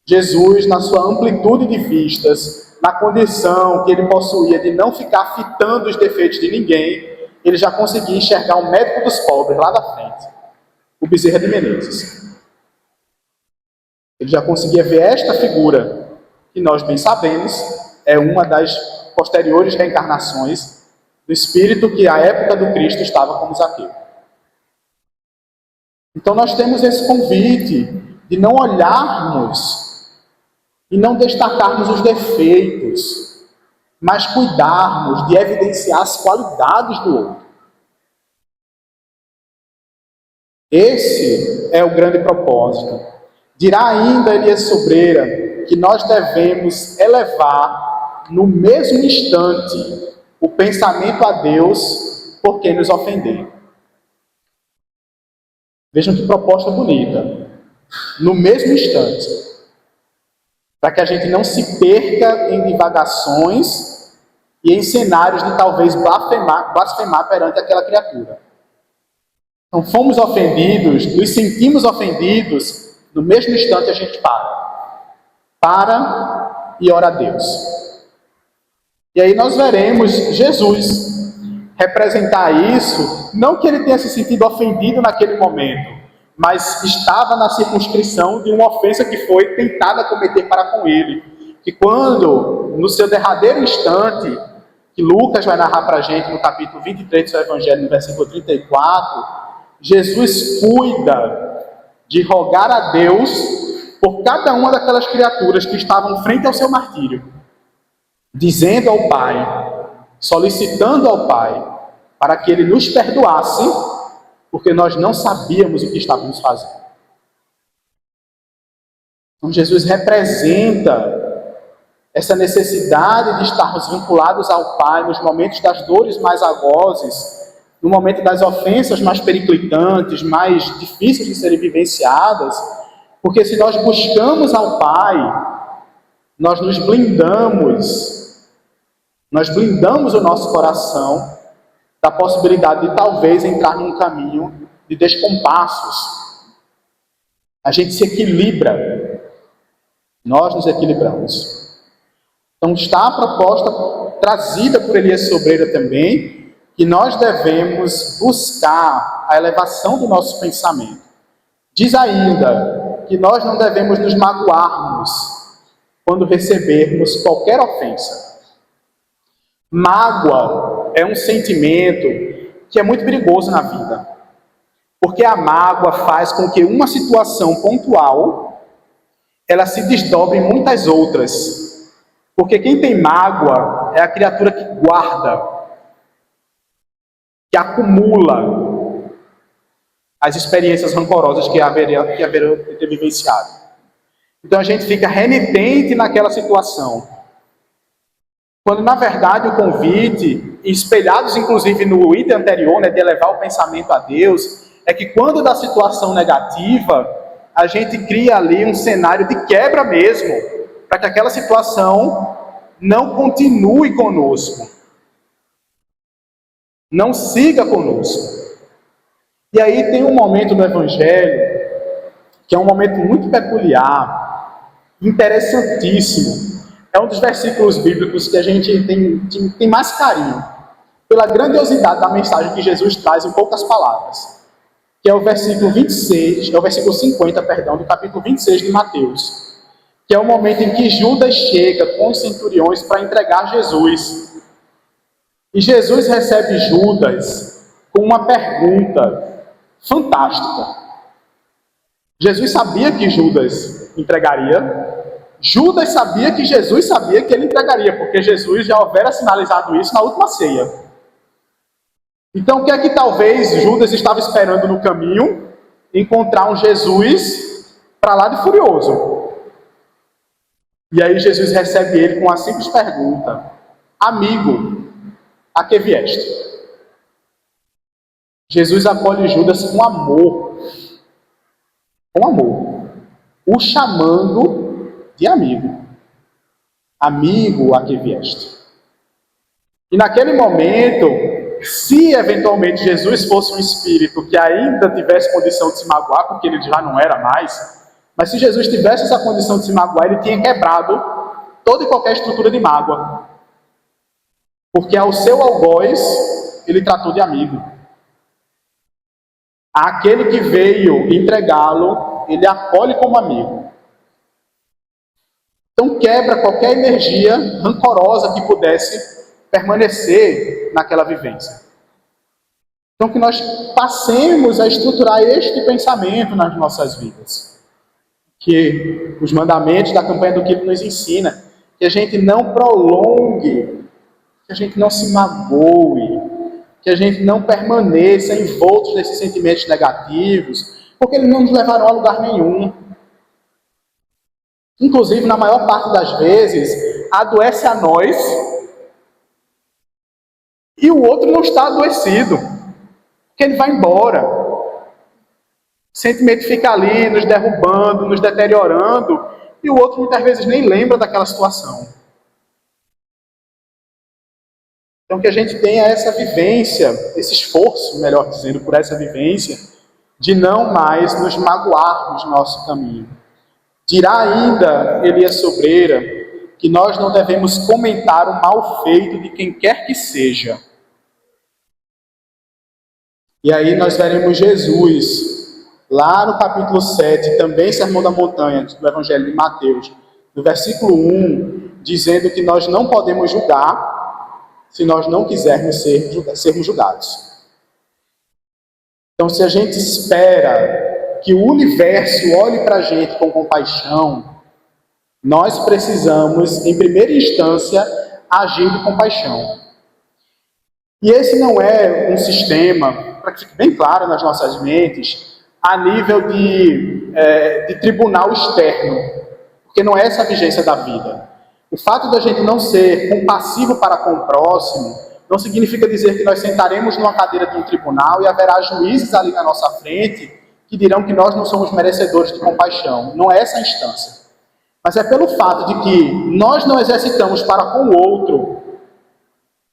F: Jesus, na sua amplitude de vistas, na condição que ele possuía de não ficar fitando os defeitos de ninguém, ele já conseguia enxergar o médico dos pobres lá da frente, o Bezerra de Menezes. Ele já conseguia ver esta figura, que nós bem sabemos, é uma das posteriores reencarnações do espírito que à época do Cristo estava como Zaqueu. Então nós temos esse convite de não olharmos e não destacarmos os defeitos, mas cuidarmos de evidenciar as qualidades do outro. Esse é o grande propósito. Dirá ainda Elias Sobreira que nós devemos elevar no mesmo instante o pensamento a Deus por quem nos ofender. Vejam que proposta bonita. No mesmo instante. Para que a gente não se perca em divagações e em cenários de talvez blasfemar perante aquela criatura. Então fomos ofendidos, nos sentimos ofendidos, no mesmo instante a gente para e ora a Deus. E aí nós veremos Jesus representar isso, não que ele tenha se sentido ofendido naquele momento, mas estava na circunscrição de uma ofensa que foi tentada cometer para com ele. Que quando, no seu derradeiro instante, que Lucas vai narrar para a gente no capítulo 23 do seu Evangelho, no versículo 34, Jesus cuida de rogar a Deus por cada uma daquelas criaturas que estavam frente ao seu martírio, dizendo ao Pai, solicitando ao Pai, para que Ele nos perdoasse, porque nós não sabíamos o que estávamos fazendo. Então Jesus representa essa necessidade de estarmos vinculados ao Pai nos momentos das dores mais agozes, no momento das ofensas mais periclitantes, mais difíceis de serem vivenciadas, porque se nós buscamos ao Pai, nós nos blindamos, o nosso coração da possibilidade de talvez entrar num caminho de descompassos. A gente se equilibra, nós nos equilibramos. Então está a proposta trazida por Elias Sobreira também, que nós devemos buscar a elevação do nosso pensamento. Diz ainda que nós não devemos nos magoarmos quando recebermos qualquer ofensa. Mágoa é um sentimento que é muito perigoso na vida, porque a mágoa faz com que uma situação pontual ela se desdobre em muitas outras. Porque quem tem mágoa é a criatura que guarda, que acumula as experiências rancorosas que haverão de ter vivenciado. Então a gente fica renitente naquela situação. Quando na verdade o convite, espelhados inclusive no item anterior, de elevar o pensamento a Deus, é que quando da situação negativa, a gente cria ali um cenário de quebra mesmo, para que aquela situação não continue conosco, não siga conosco. E aí tem um momento do Evangelho, que é um momento muito peculiar, interessantíssimo. É um dos versículos bíblicos que a gente tem mais carinho, pela grandiosidade da mensagem que Jesus traz em poucas palavras, que é o versículo 50, do capítulo 26 de Mateus. Que é o momento em que Judas chega com os centuriões para entregar Jesus. E Jesus recebe Judas com uma pergunta fantástica. Jesus sabia que Judas entregaria. Judas sabia que Jesus sabia que ele entregaria, porque Jesus já houvera sinalizado isso na última ceia. Então, o que é que talvez Judas estava esperando no caminho? Encontrar um Jesus para lá de furioso. E aí Jesus recebe ele com a simples pergunta: amigo, a que vieste? Jesus acolhe Judas com amor, o chamando de amigo. Amigo, a que vieste? E naquele momento, se eventualmente Jesus fosse um espírito que ainda tivesse condição de se magoar, porque ele já não era mais, mas se Jesus tivesse essa condição de se magoar, ele tinha quebrado toda e qualquer estrutura de mágoa. Porque ao seu algoz, ele tratou de amigo. Aquele que veio entregá-lo, ele acolhe como amigo. Então quebra qualquer energia rancorosa que pudesse permanecer naquela vivência. Então que nós passemos a estruturar este pensamento nas nossas vidas. Que os mandamentos da campanha do Quilo nos ensina, que a gente não prolongue, que a gente não se magoe, que a gente não permaneça envoltos nesses sentimentos negativos, porque eles não nos levarão a lugar nenhum. Inclusive, na maior parte das vezes, adoece a nós e o outro não está adoecido, porque ele vai embora. O sentimento fica ali, nos derrubando, nos deteriorando, e o outro muitas vezes nem lembra daquela situação. Então que a gente tenha essa vivência, esse esforço, melhor dizendo, por essa vivência, de não mais nos magoarmos no nosso caminho. Dirá ainda Elias Sobreira que nós não devemos comentar o mal feito de quem quer que seja. E aí nós veremos Jesus, lá no capítulo 7, também Sermão da Montanha, do Evangelho de Mateus, no versículo 1, dizendo que nós não podemos julgar se nós não quisermos sermos julgados. Então, se a gente espera que o universo olhe para a gente com compaixão, nós precisamos, em primeira instância, agir com compaixão. E esse não é um sistema, para que fique bem claro nas nossas mentes, a nível de tribunal externo, porque não é essa a vigência da vida. O fato da gente não ser compassivo para com o próximo não significa dizer que nós sentaremos numa cadeira de um tribunal e haverá juízes ali na nossa frente que dirão que nós não somos merecedores de compaixão. Não é essa a instância. Mas é pelo fato de que nós não exercitamos para com o outro,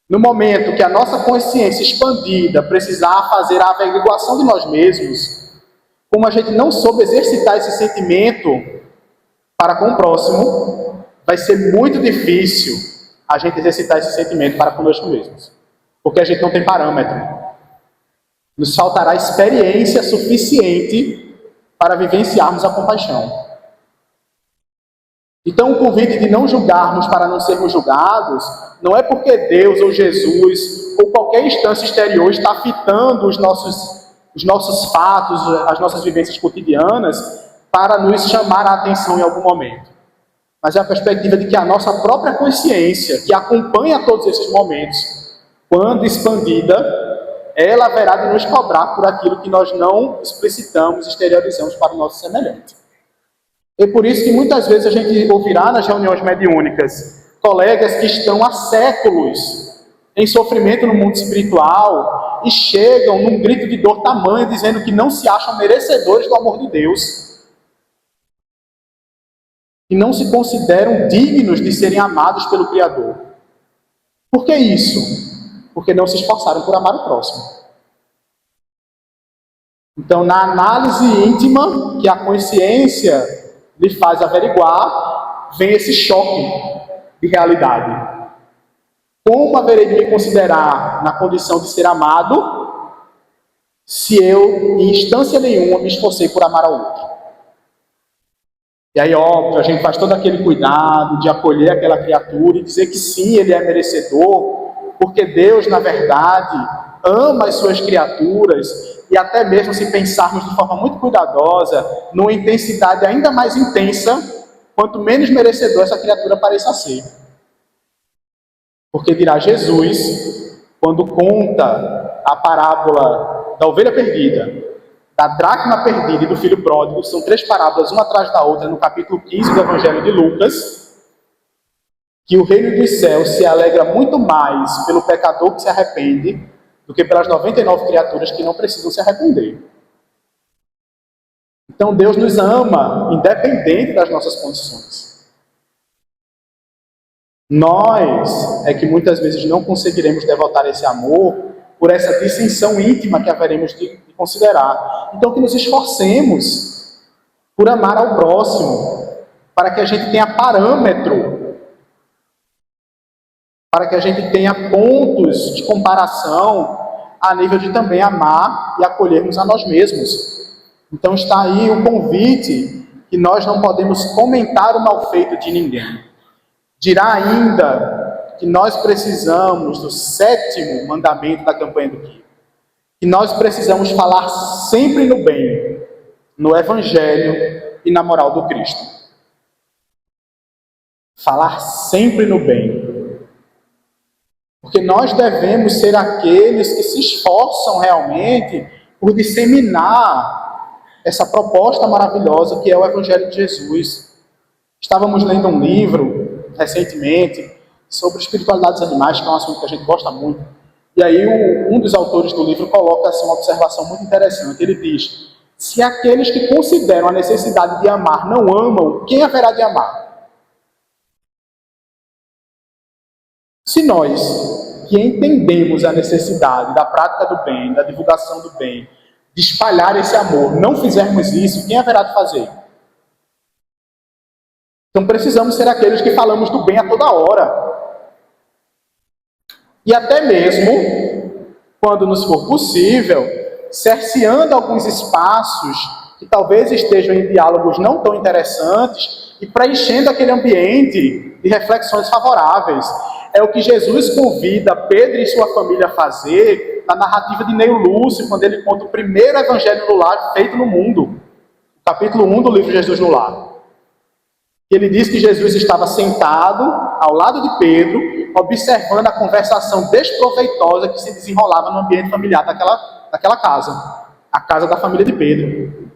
F: no momento que a nossa consciência expandida precisar fazer a averiguação de nós mesmos, como a gente não soube exercitar esse sentimento para com o próximo, vai ser muito difícil a gente exercitar esse sentimento para conosco mesmos. Porque a gente não tem parâmetro. Nos faltará experiência suficiente para vivenciarmos a compaixão. Então o convite de não julgarmos para não sermos julgados, não é porque Deus ou Jesus ou qualquer instância exterior está fitando os nossos fatos, as nossas vivências cotidianas, para nos chamar a atenção em algum momento. Mas é a perspectiva de que a nossa própria consciência, que acompanha todos esses momentos, quando expandida, ela haverá de nos cobrar por aquilo que nós não explicitamos, exteriorizamos para o nosso semelhante. É por isso que muitas vezes a gente ouvirá nas reuniões mediúnicas colegas que estão há séculos em sofrimento no mundo espiritual e chegam num grito de dor tamanho dizendo que não se acham merecedores do amor de Deus. E não se consideram dignos de serem amados pelo Criador. Por que isso? Porque não se esforçaram por amar o próximo. Então, na análise íntima que a consciência lhe faz averiguar, vem esse choque de realidade. Como haverei de me considerar na condição de ser amado se eu, em instância nenhuma, me esforcei por amar ao outro? E aí, óbvio, a gente faz todo aquele cuidado de acolher aquela criatura e dizer que sim, ele é merecedor, porque Deus, na verdade, ama as suas criaturas, e até mesmo se pensarmos de forma muito cuidadosa, numa intensidade ainda mais intensa, quanto menos merecedor essa criatura pareça ser. Porque dirá Jesus, quando conta a parábola da ovelha perdida, da dracma perdida e do filho pródigo, são 3 parábolas, uma atrás da outra, no capítulo 15 do Evangelho de Lucas, que o reino dos céus se alegra muito mais pelo pecador que se arrepende do que pelas 99 criaturas que não precisam se arrepender. Então Deus nos ama, independente das nossas condições. Nós é que muitas vezes não conseguiremos devotar esse amor por essa dissensão íntima que haveremos de considerar. Então que nos esforcemos por amar ao próximo, para que a gente tenha parâmetro, para que a gente tenha pontos de comparação a nível de também amar e acolhermos a nós mesmos. Então está aí o convite que nós não podemos comentar o mal feito de ninguém. Dirá ainda que nós precisamos do 7º mandamento da campanha do Cristo, que nós precisamos falar sempre no bem, no Evangelho e na moral do Cristo. Falar sempre no bem. Porque nós devemos ser aqueles que se esforçam realmente por disseminar essa proposta maravilhosa que é o Evangelho de Jesus. Estávamos lendo um livro recentemente sobre espiritualidade dos animais, que é um assunto que a gente gosta muito. E aí um dos autores do livro coloca assim, uma observação muito interessante. Ele diz: se aqueles que consideram a necessidade de amar não amam, quem haverá de amar? Se nós, que entendemos a necessidade da prática do bem, da divulgação do bem, de espalhar esse amor, não fizermos isso, quem haverá de fazer? Então precisamos ser aqueles que falamos do bem a toda hora. E até mesmo, quando nos for possível, cerceando alguns espaços que talvez estejam em diálogos não tão interessantes e preenchendo aquele ambiente de reflexões favoráveis. É o que Jesus convida Pedro e sua família a fazer na narrativa de Neio Lúcio, quando ele conta o primeiro evangelho no lar feito no mundo. Capítulo 1 do livro Jesus no Lar. Ele diz que Jesus estava sentado ao lado de Pedro, observando a conversação desproveitosa que se desenrolava no ambiente familiar daquela casa, a casa da família de Pedro.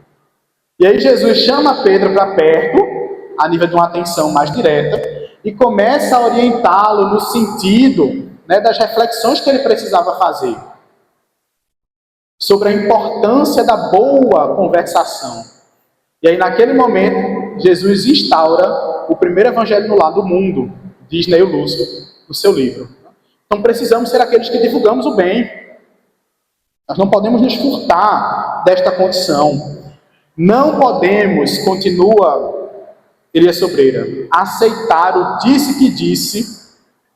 F: E aí Jesus chama Pedro para perto, a nível de uma atenção mais direta, e começa a orientá-lo no sentido, das reflexões que ele precisava fazer sobre a importância da boa conversação. E aí, naquele momento, Jesus instaura o primeiro evangelho no lar do mundo, diz Neio Lúcio, no seu livro. Então, precisamos ser aqueles que divulgamos o bem. Nós não podemos nos furtar desta condição. Não podemos, continua Elias Sobreira, aceitar o disse que disse,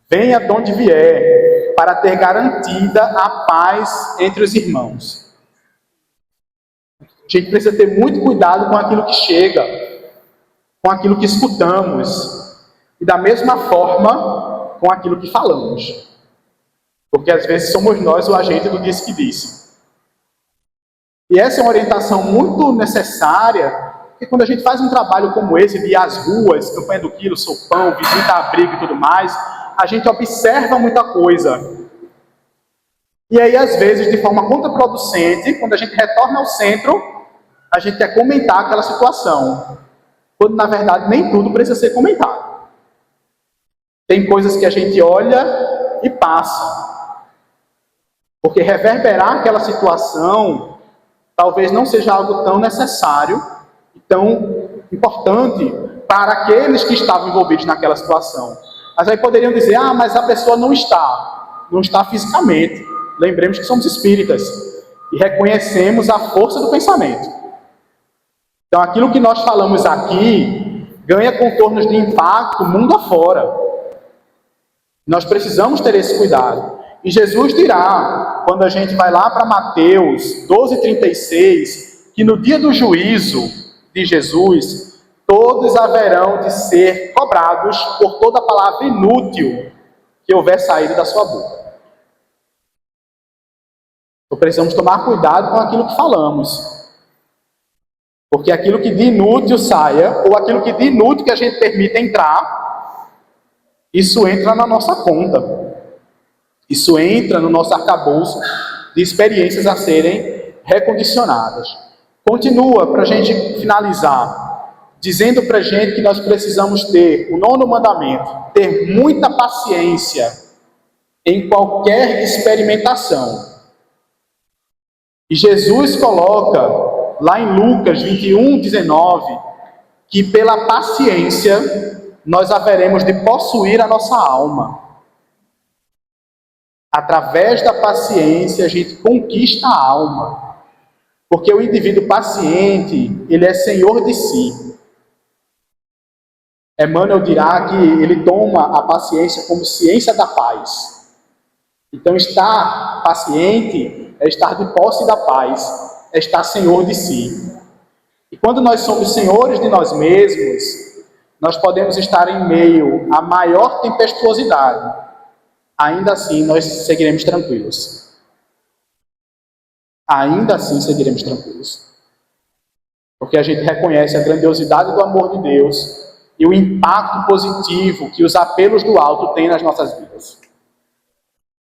F: venha de onde vier, para ter garantida a paz entre os irmãos. A gente precisa ter muito cuidado com aquilo que chega, com aquilo que escutamos, e da mesma forma com aquilo que falamos. Porque às vezes somos nós o agente do disse que disse. E essa é uma orientação muito necessária, porque quando a gente faz um trabalho como esse, de ir às ruas, campanha do quilo, sopão, visita abrigo e tudo mais, a gente observa muita coisa. E aí, às vezes, de forma contraproducente, quando a gente retorna ao centro, a gente quer comentar aquela situação, quando na verdade nem tudo precisa ser comentado. Tem coisas que a gente olha e passa, porque reverberar aquela situação talvez não seja algo tão necessário e tão importante para aqueles que estavam envolvidos naquela situação. Mas aí poderiam dizer, mas a pessoa não está fisicamente. Lembremos que somos espíritas e reconhecemos a força do pensamento. Então, aquilo que nós falamos aqui ganha contornos de impacto mundo afora. Nós precisamos ter esse cuidado. E Jesus dirá, quando a gente vai lá para Mateus 12:36, que no dia do juízo de Jesus, todos haverão de ser cobrados por toda palavra inútil que houver saído da sua boca. Então, precisamos tomar cuidado com aquilo que falamos. Porque aquilo que de inútil saia, ou aquilo que de inútil que a gente permita entrar, isso entra na nossa conta. Isso entra no nosso arcabouço de experiências a serem recondicionadas. Continua, para a gente finalizar, dizendo para a gente que nós precisamos ter o 9º mandamento, ter muita paciência em qualquer experimentação. E Jesus coloca lá em Lucas 21:19, que pela paciência nós haveremos de possuir a nossa alma. Através da paciência a gente conquista a alma. Porque o indivíduo paciente, ele é senhor de si. Emmanuel dirá que ele toma a paciência como ciência da paz. Então, estar paciente é estar de posse da paz, é estar senhor de si. E quando nós somos senhores de nós mesmos, nós podemos estar em meio à maior tempestuosidade. Ainda assim, nós seguiremos tranquilos. Ainda assim, seguiremos tranquilos. Porque a gente reconhece a grandiosidade do amor de Deus e o impacto positivo que os apelos do alto têm nas nossas vidas.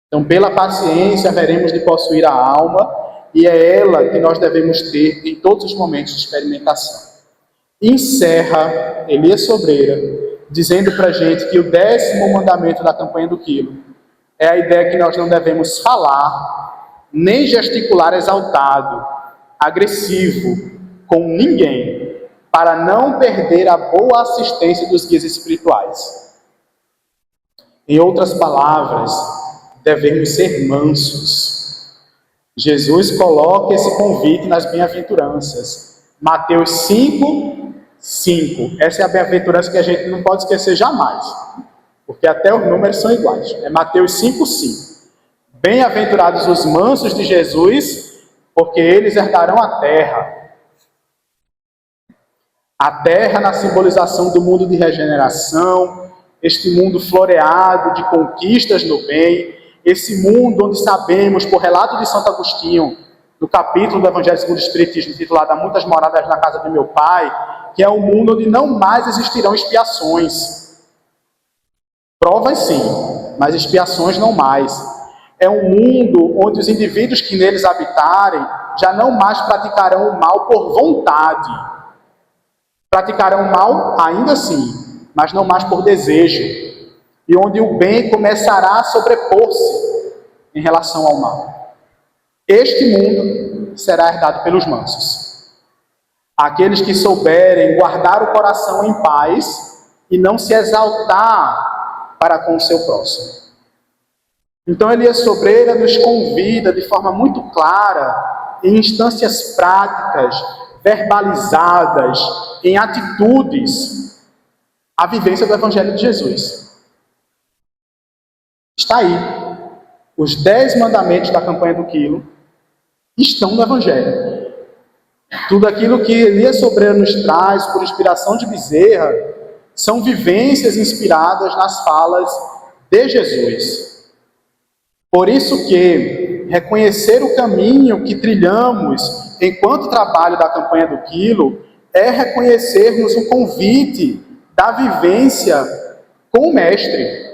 F: Então, pela paciência, haveremos de possuir a alma, e é ela que nós devemos ter em todos os momentos de experimentação. Encerra Elias Sobreira, dizendo para a gente que o 10º mandamento da campanha do quilo é a ideia que nós não devemos falar, nem gesticular exaltado, agressivo, com ninguém, para não perder a boa assistência dos guias espirituais. Em outras palavras, devemos ser mansos. Jesus coloca esse convite nas bem-aventuranças. Mateus 5, 5. Essa é a bem-aventurança que a gente não pode esquecer jamais, porque até os números são iguais. É Mateus 5, 5. Bem-aventurados os mansos de Jesus, porque eles herdarão a terra. A terra na simbolização do mundo de regeneração, este mundo floreado de conquistas no bem, esse mundo onde sabemos, por relato de Santo Agostinho, no capítulo do Evangelho segundo o Espiritismo, intitulado Há Muitas Moradas na Casa de Meu Pai, que é um mundo onde não mais existirão expiações. Provas sim, mas expiações não mais. É um mundo onde os indivíduos que neles habitarem já não mais praticarão o mal por vontade. Praticarão o mal ainda assim, mas não mais por desejo. E onde o bem começará a sobrepor-se em relação ao mal. Este mundo será herdado pelos mansos. Aqueles que souberem guardar o coração em paz e não se exaltar para com o seu próximo. Então Elias Sobreira nos convida de forma muito clara, em instâncias práticas, verbalizadas, em atitudes, a vivência do Evangelho de Jesus. Está aí. Os 10 mandamentos da campanha do quilo estão no Evangelho. Tudo aquilo que Elias Sobreira nos traz, por inspiração de Bezerra, são vivências inspiradas nas falas de Jesus. Por isso que reconhecer o caminho que trilhamos enquanto trabalho da campanha do quilo é reconhecermos o convite da vivência com o Mestre.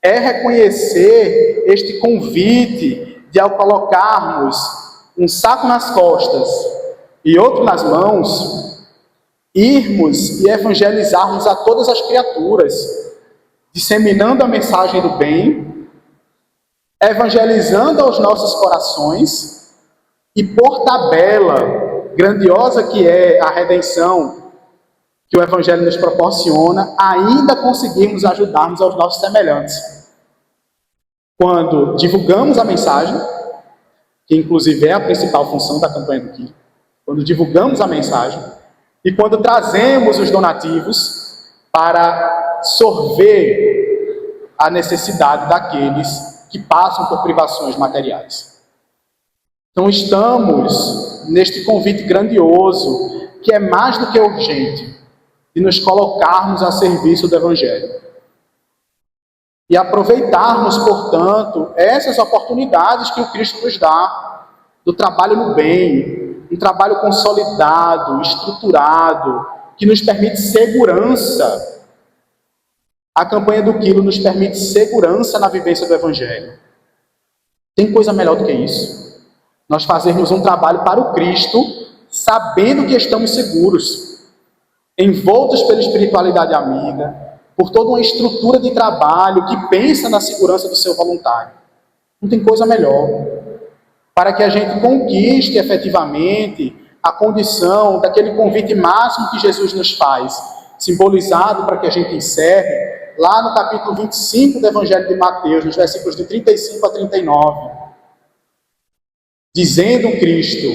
F: É reconhecer este convite de, ao colocarmos um saco nas costas e outro nas mãos, irmos e evangelizarmos a todas as criaturas, disseminando a mensagem do bem, evangelizando aos nossos corações e, por tabela grandiosa que é a redenção que o Evangelho nos proporciona, ainda conseguirmos ajudarmos aos nossos semelhantes. Quando divulgamos a mensagem, que inclusive é a principal função da campanha do quilo, quando divulgamos a mensagem, e quando trazemos os donativos para sorver a necessidade daqueles que passam por privações materiais. Então estamos neste convite grandioso, que é mais do que urgente, de nos colocarmos a serviço do Evangelho. E aproveitarmos, portanto, essas oportunidades que o Cristo nos dá, do trabalho no bem, um trabalho consolidado, estruturado, que nos permite segurança. A campanha do quilo nos permite segurança na vivência do Evangelho. Tem coisa melhor do que isso? Nós fazermos um trabalho para o Cristo, sabendo que estamos seguros, envoltos pela espiritualidade amiga, por toda uma estrutura de trabalho que pensa na segurança do seu voluntário. Não tem coisa melhor. Para que a gente conquiste efetivamente a condição daquele convite máximo que Jesus nos faz, simbolizado, para que a gente encerre, lá no capítulo 25 do Evangelho de Mateus, nos versículos de 35 a 39. Dizendo Cristo,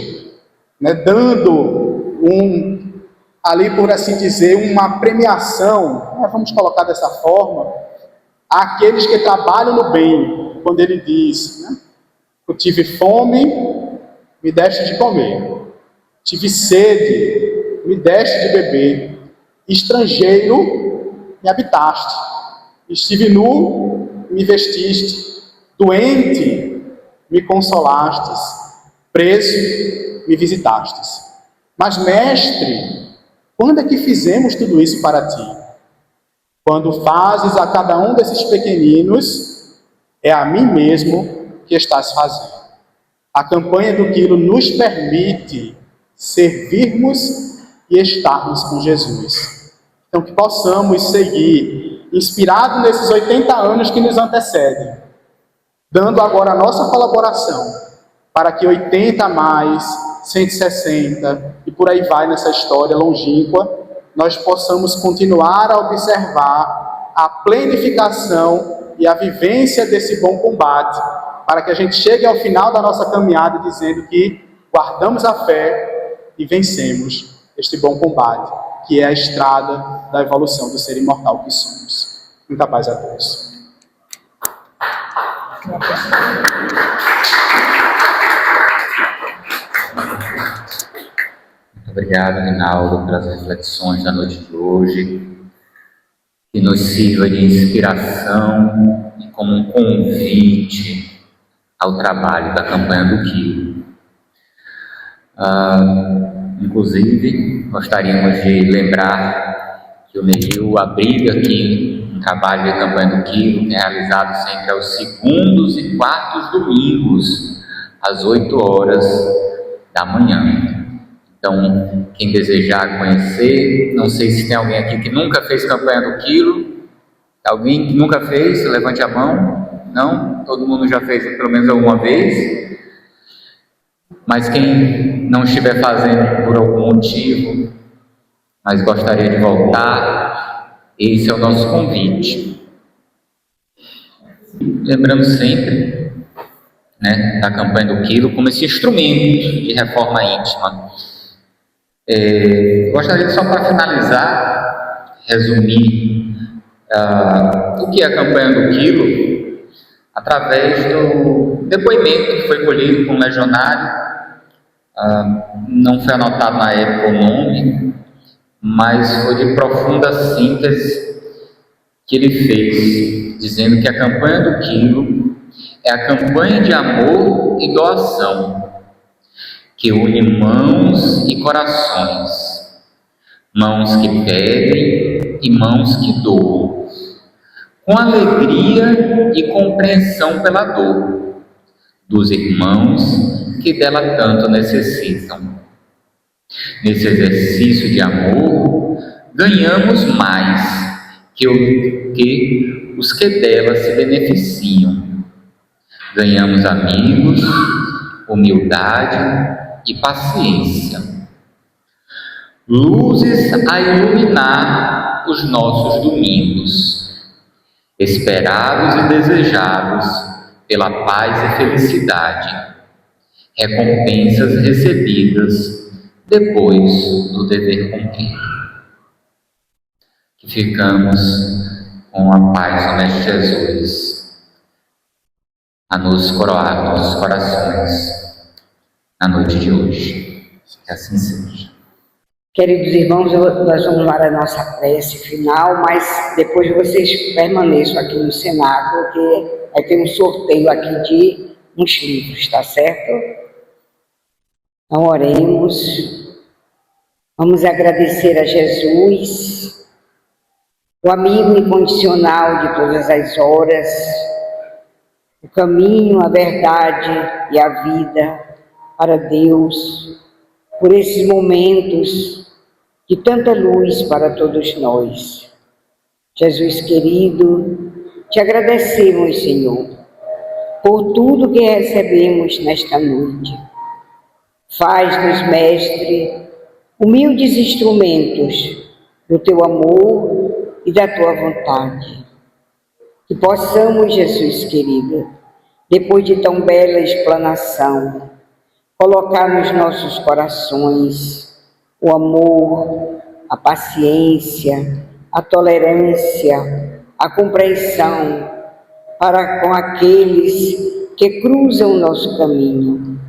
F: dando ali, por assim dizer, uma premiação, vamos colocar dessa forma, àqueles que trabalham no bem, quando ele diz, eu tive fome, me deste de comer, tive sede, me deste de beber, estrangeiro, me habitaste, estive nu, me vestiste, doente, me consolastes, preso, me visitastes. Mas, mestre, quando é que fizemos tudo isso para ti? Quando fazes a cada um desses pequeninos, é a mim mesmo que estás fazendo. A campanha do quilo nos permite servirmos e estarmos com Jesus. Então, que possamos seguir, inspirados nesses 80 anos que nos antecedem, dando agora a nossa colaboração, para que 80 mais, 160, e por aí vai nessa história longínqua, nós possamos continuar a observar a plenificação e a vivência desse bom combate, para que a gente chegue ao final da nossa caminhada dizendo que guardamos a fé e vencemos este bom combate, que é a estrada da evolução do ser imortal que somos. Muita paz a todos.
D: Muito obrigado, Rinaldo, pelas reflexões da noite de hoje, que nos sirva de inspiração e como um convite ao trabalho da campanha do Quilo. Inclusive, gostaríamos de lembrar que o Neil abriga aqui um trabalho de campanha do Quilo, que é realizado sempre aos segundos e quartos domingos, às 8 horas da manhã. Então, quem desejar conhecer, não sei se tem alguém aqui que nunca fez campanha do Quilo. Alguém que nunca fez, levante a mão. Não? Todo mundo já fez pelo menos alguma vez. Mas quem não estiver fazendo por algum motivo, mas gostaria de voltar, esse é o nosso convite. Lembrando sempre, né, da campanha do Quilo como esse instrumento de reforma íntima. Gostaria de, só para finalizar, resumir o que é a campanha do Quilo através do depoimento que foi colhido com um legionário. Não foi anotado na época o nome, mas foi de profunda síntese que ele fez, dizendo que a campanha do Quilo é a campanha de amor e doação, que une mãos e corações, mãos que pedem e mãos que doam, com alegria e compreensão pela dor dos irmãos que dela tanto necessitam. Nesse exercício de amor, ganhamos mais que os que dela se beneficiam. Ganhamos amigos, humildade e paciência, luzes a iluminar os nossos domingos, esperados e desejados pela paz e felicidade, recompensas recebidas depois do dever cumprido. Que ficamos com a paz do Mestre Jesus a nos coroar nossos corações na noite de hoje. Que assim seja.
C: Queridos irmãos, nós vamos lá a nossa prece final, mas depois vocês permaneçam aqui no cenáculo, porque vai ter um sorteio aqui de uns livros, tá certo? Então, oremos. Vamos agradecer a Jesus, o amigo incondicional de todas as horas, o caminho, a verdade e a vida para Deus, por esses momentos de tanta luz para todos nós. Jesus querido, te agradecemos, Senhor, por tudo que recebemos nesta noite. Faz-nos, Mestre, humildes instrumentos do teu amor e da tua vontade. Que possamos, Jesus querido, depois de tão bela explanação, colocar nos nossos corações o amor, a paciência, a tolerância, a compreensão para com aqueles que cruzam o nosso caminho.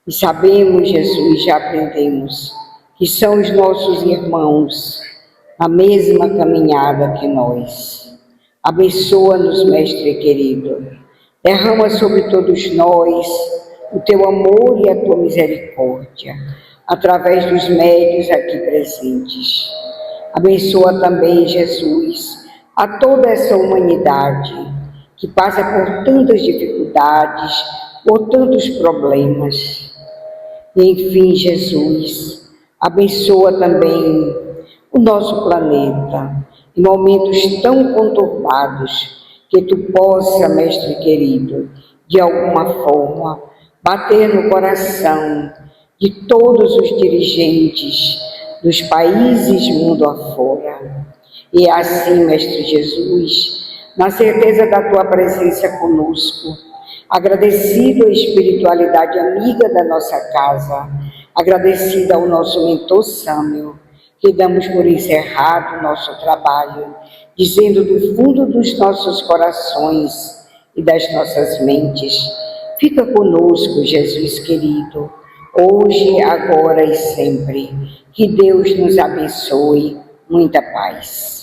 C: E sabemos, Jesus, já aprendemos, que são os nossos irmãos na mesma caminhada que nós. Abençoa-nos, Mestre querido. Derrama sobre todos nós o teu amor e a tua misericórdia, através dos médios aqui presentes. Abençoa também, Jesus, a toda essa humanidade que passa por tantas dificuldades, por tantos problemas. E, enfim, Jesus, abençoa também o nosso planeta, em momentos tão conturbados, que tu possa, Mestre querido, de alguma forma, bater no coração de todos os dirigentes dos países mundo afora. E assim, Mestre Jesus, na certeza da tua presença conosco, Agradecido à espiritualidade amiga da nossa casa, agradecido ao nosso mentor Samuel, que damos por encerrado o nosso trabalho, dizendo do fundo dos nossos corações e das nossas mentes: fica conosco, Jesus querido, hoje, agora e sempre. Que Deus nos abençoe. Muita paz.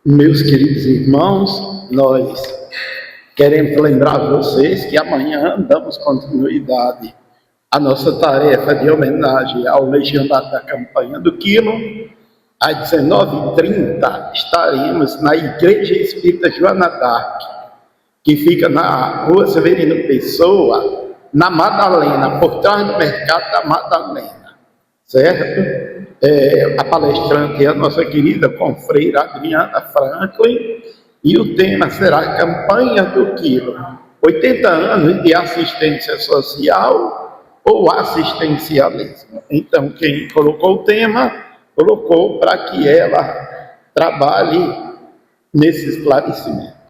A: Meus queridos irmãos, nós queremos lembrar vocês que amanhã damos continuidade à nossa tarefa de homenagem ao Legionário da Campanha do Quilo. Às 19h30 estaremos na Igreja Espírita Joana d'Arc, que fica na Rua Severino Pessoa, na Madalena, por trás do Mercado da Madalena, certo? A palestrante é a nossa querida confreira Adriana Franklin, e o tema será Campanha do Quilo, 80 anos de assistência social ou assistencialismo. Então, quem colocou o tema, colocou para que ela trabalhe nesse esclarecimento.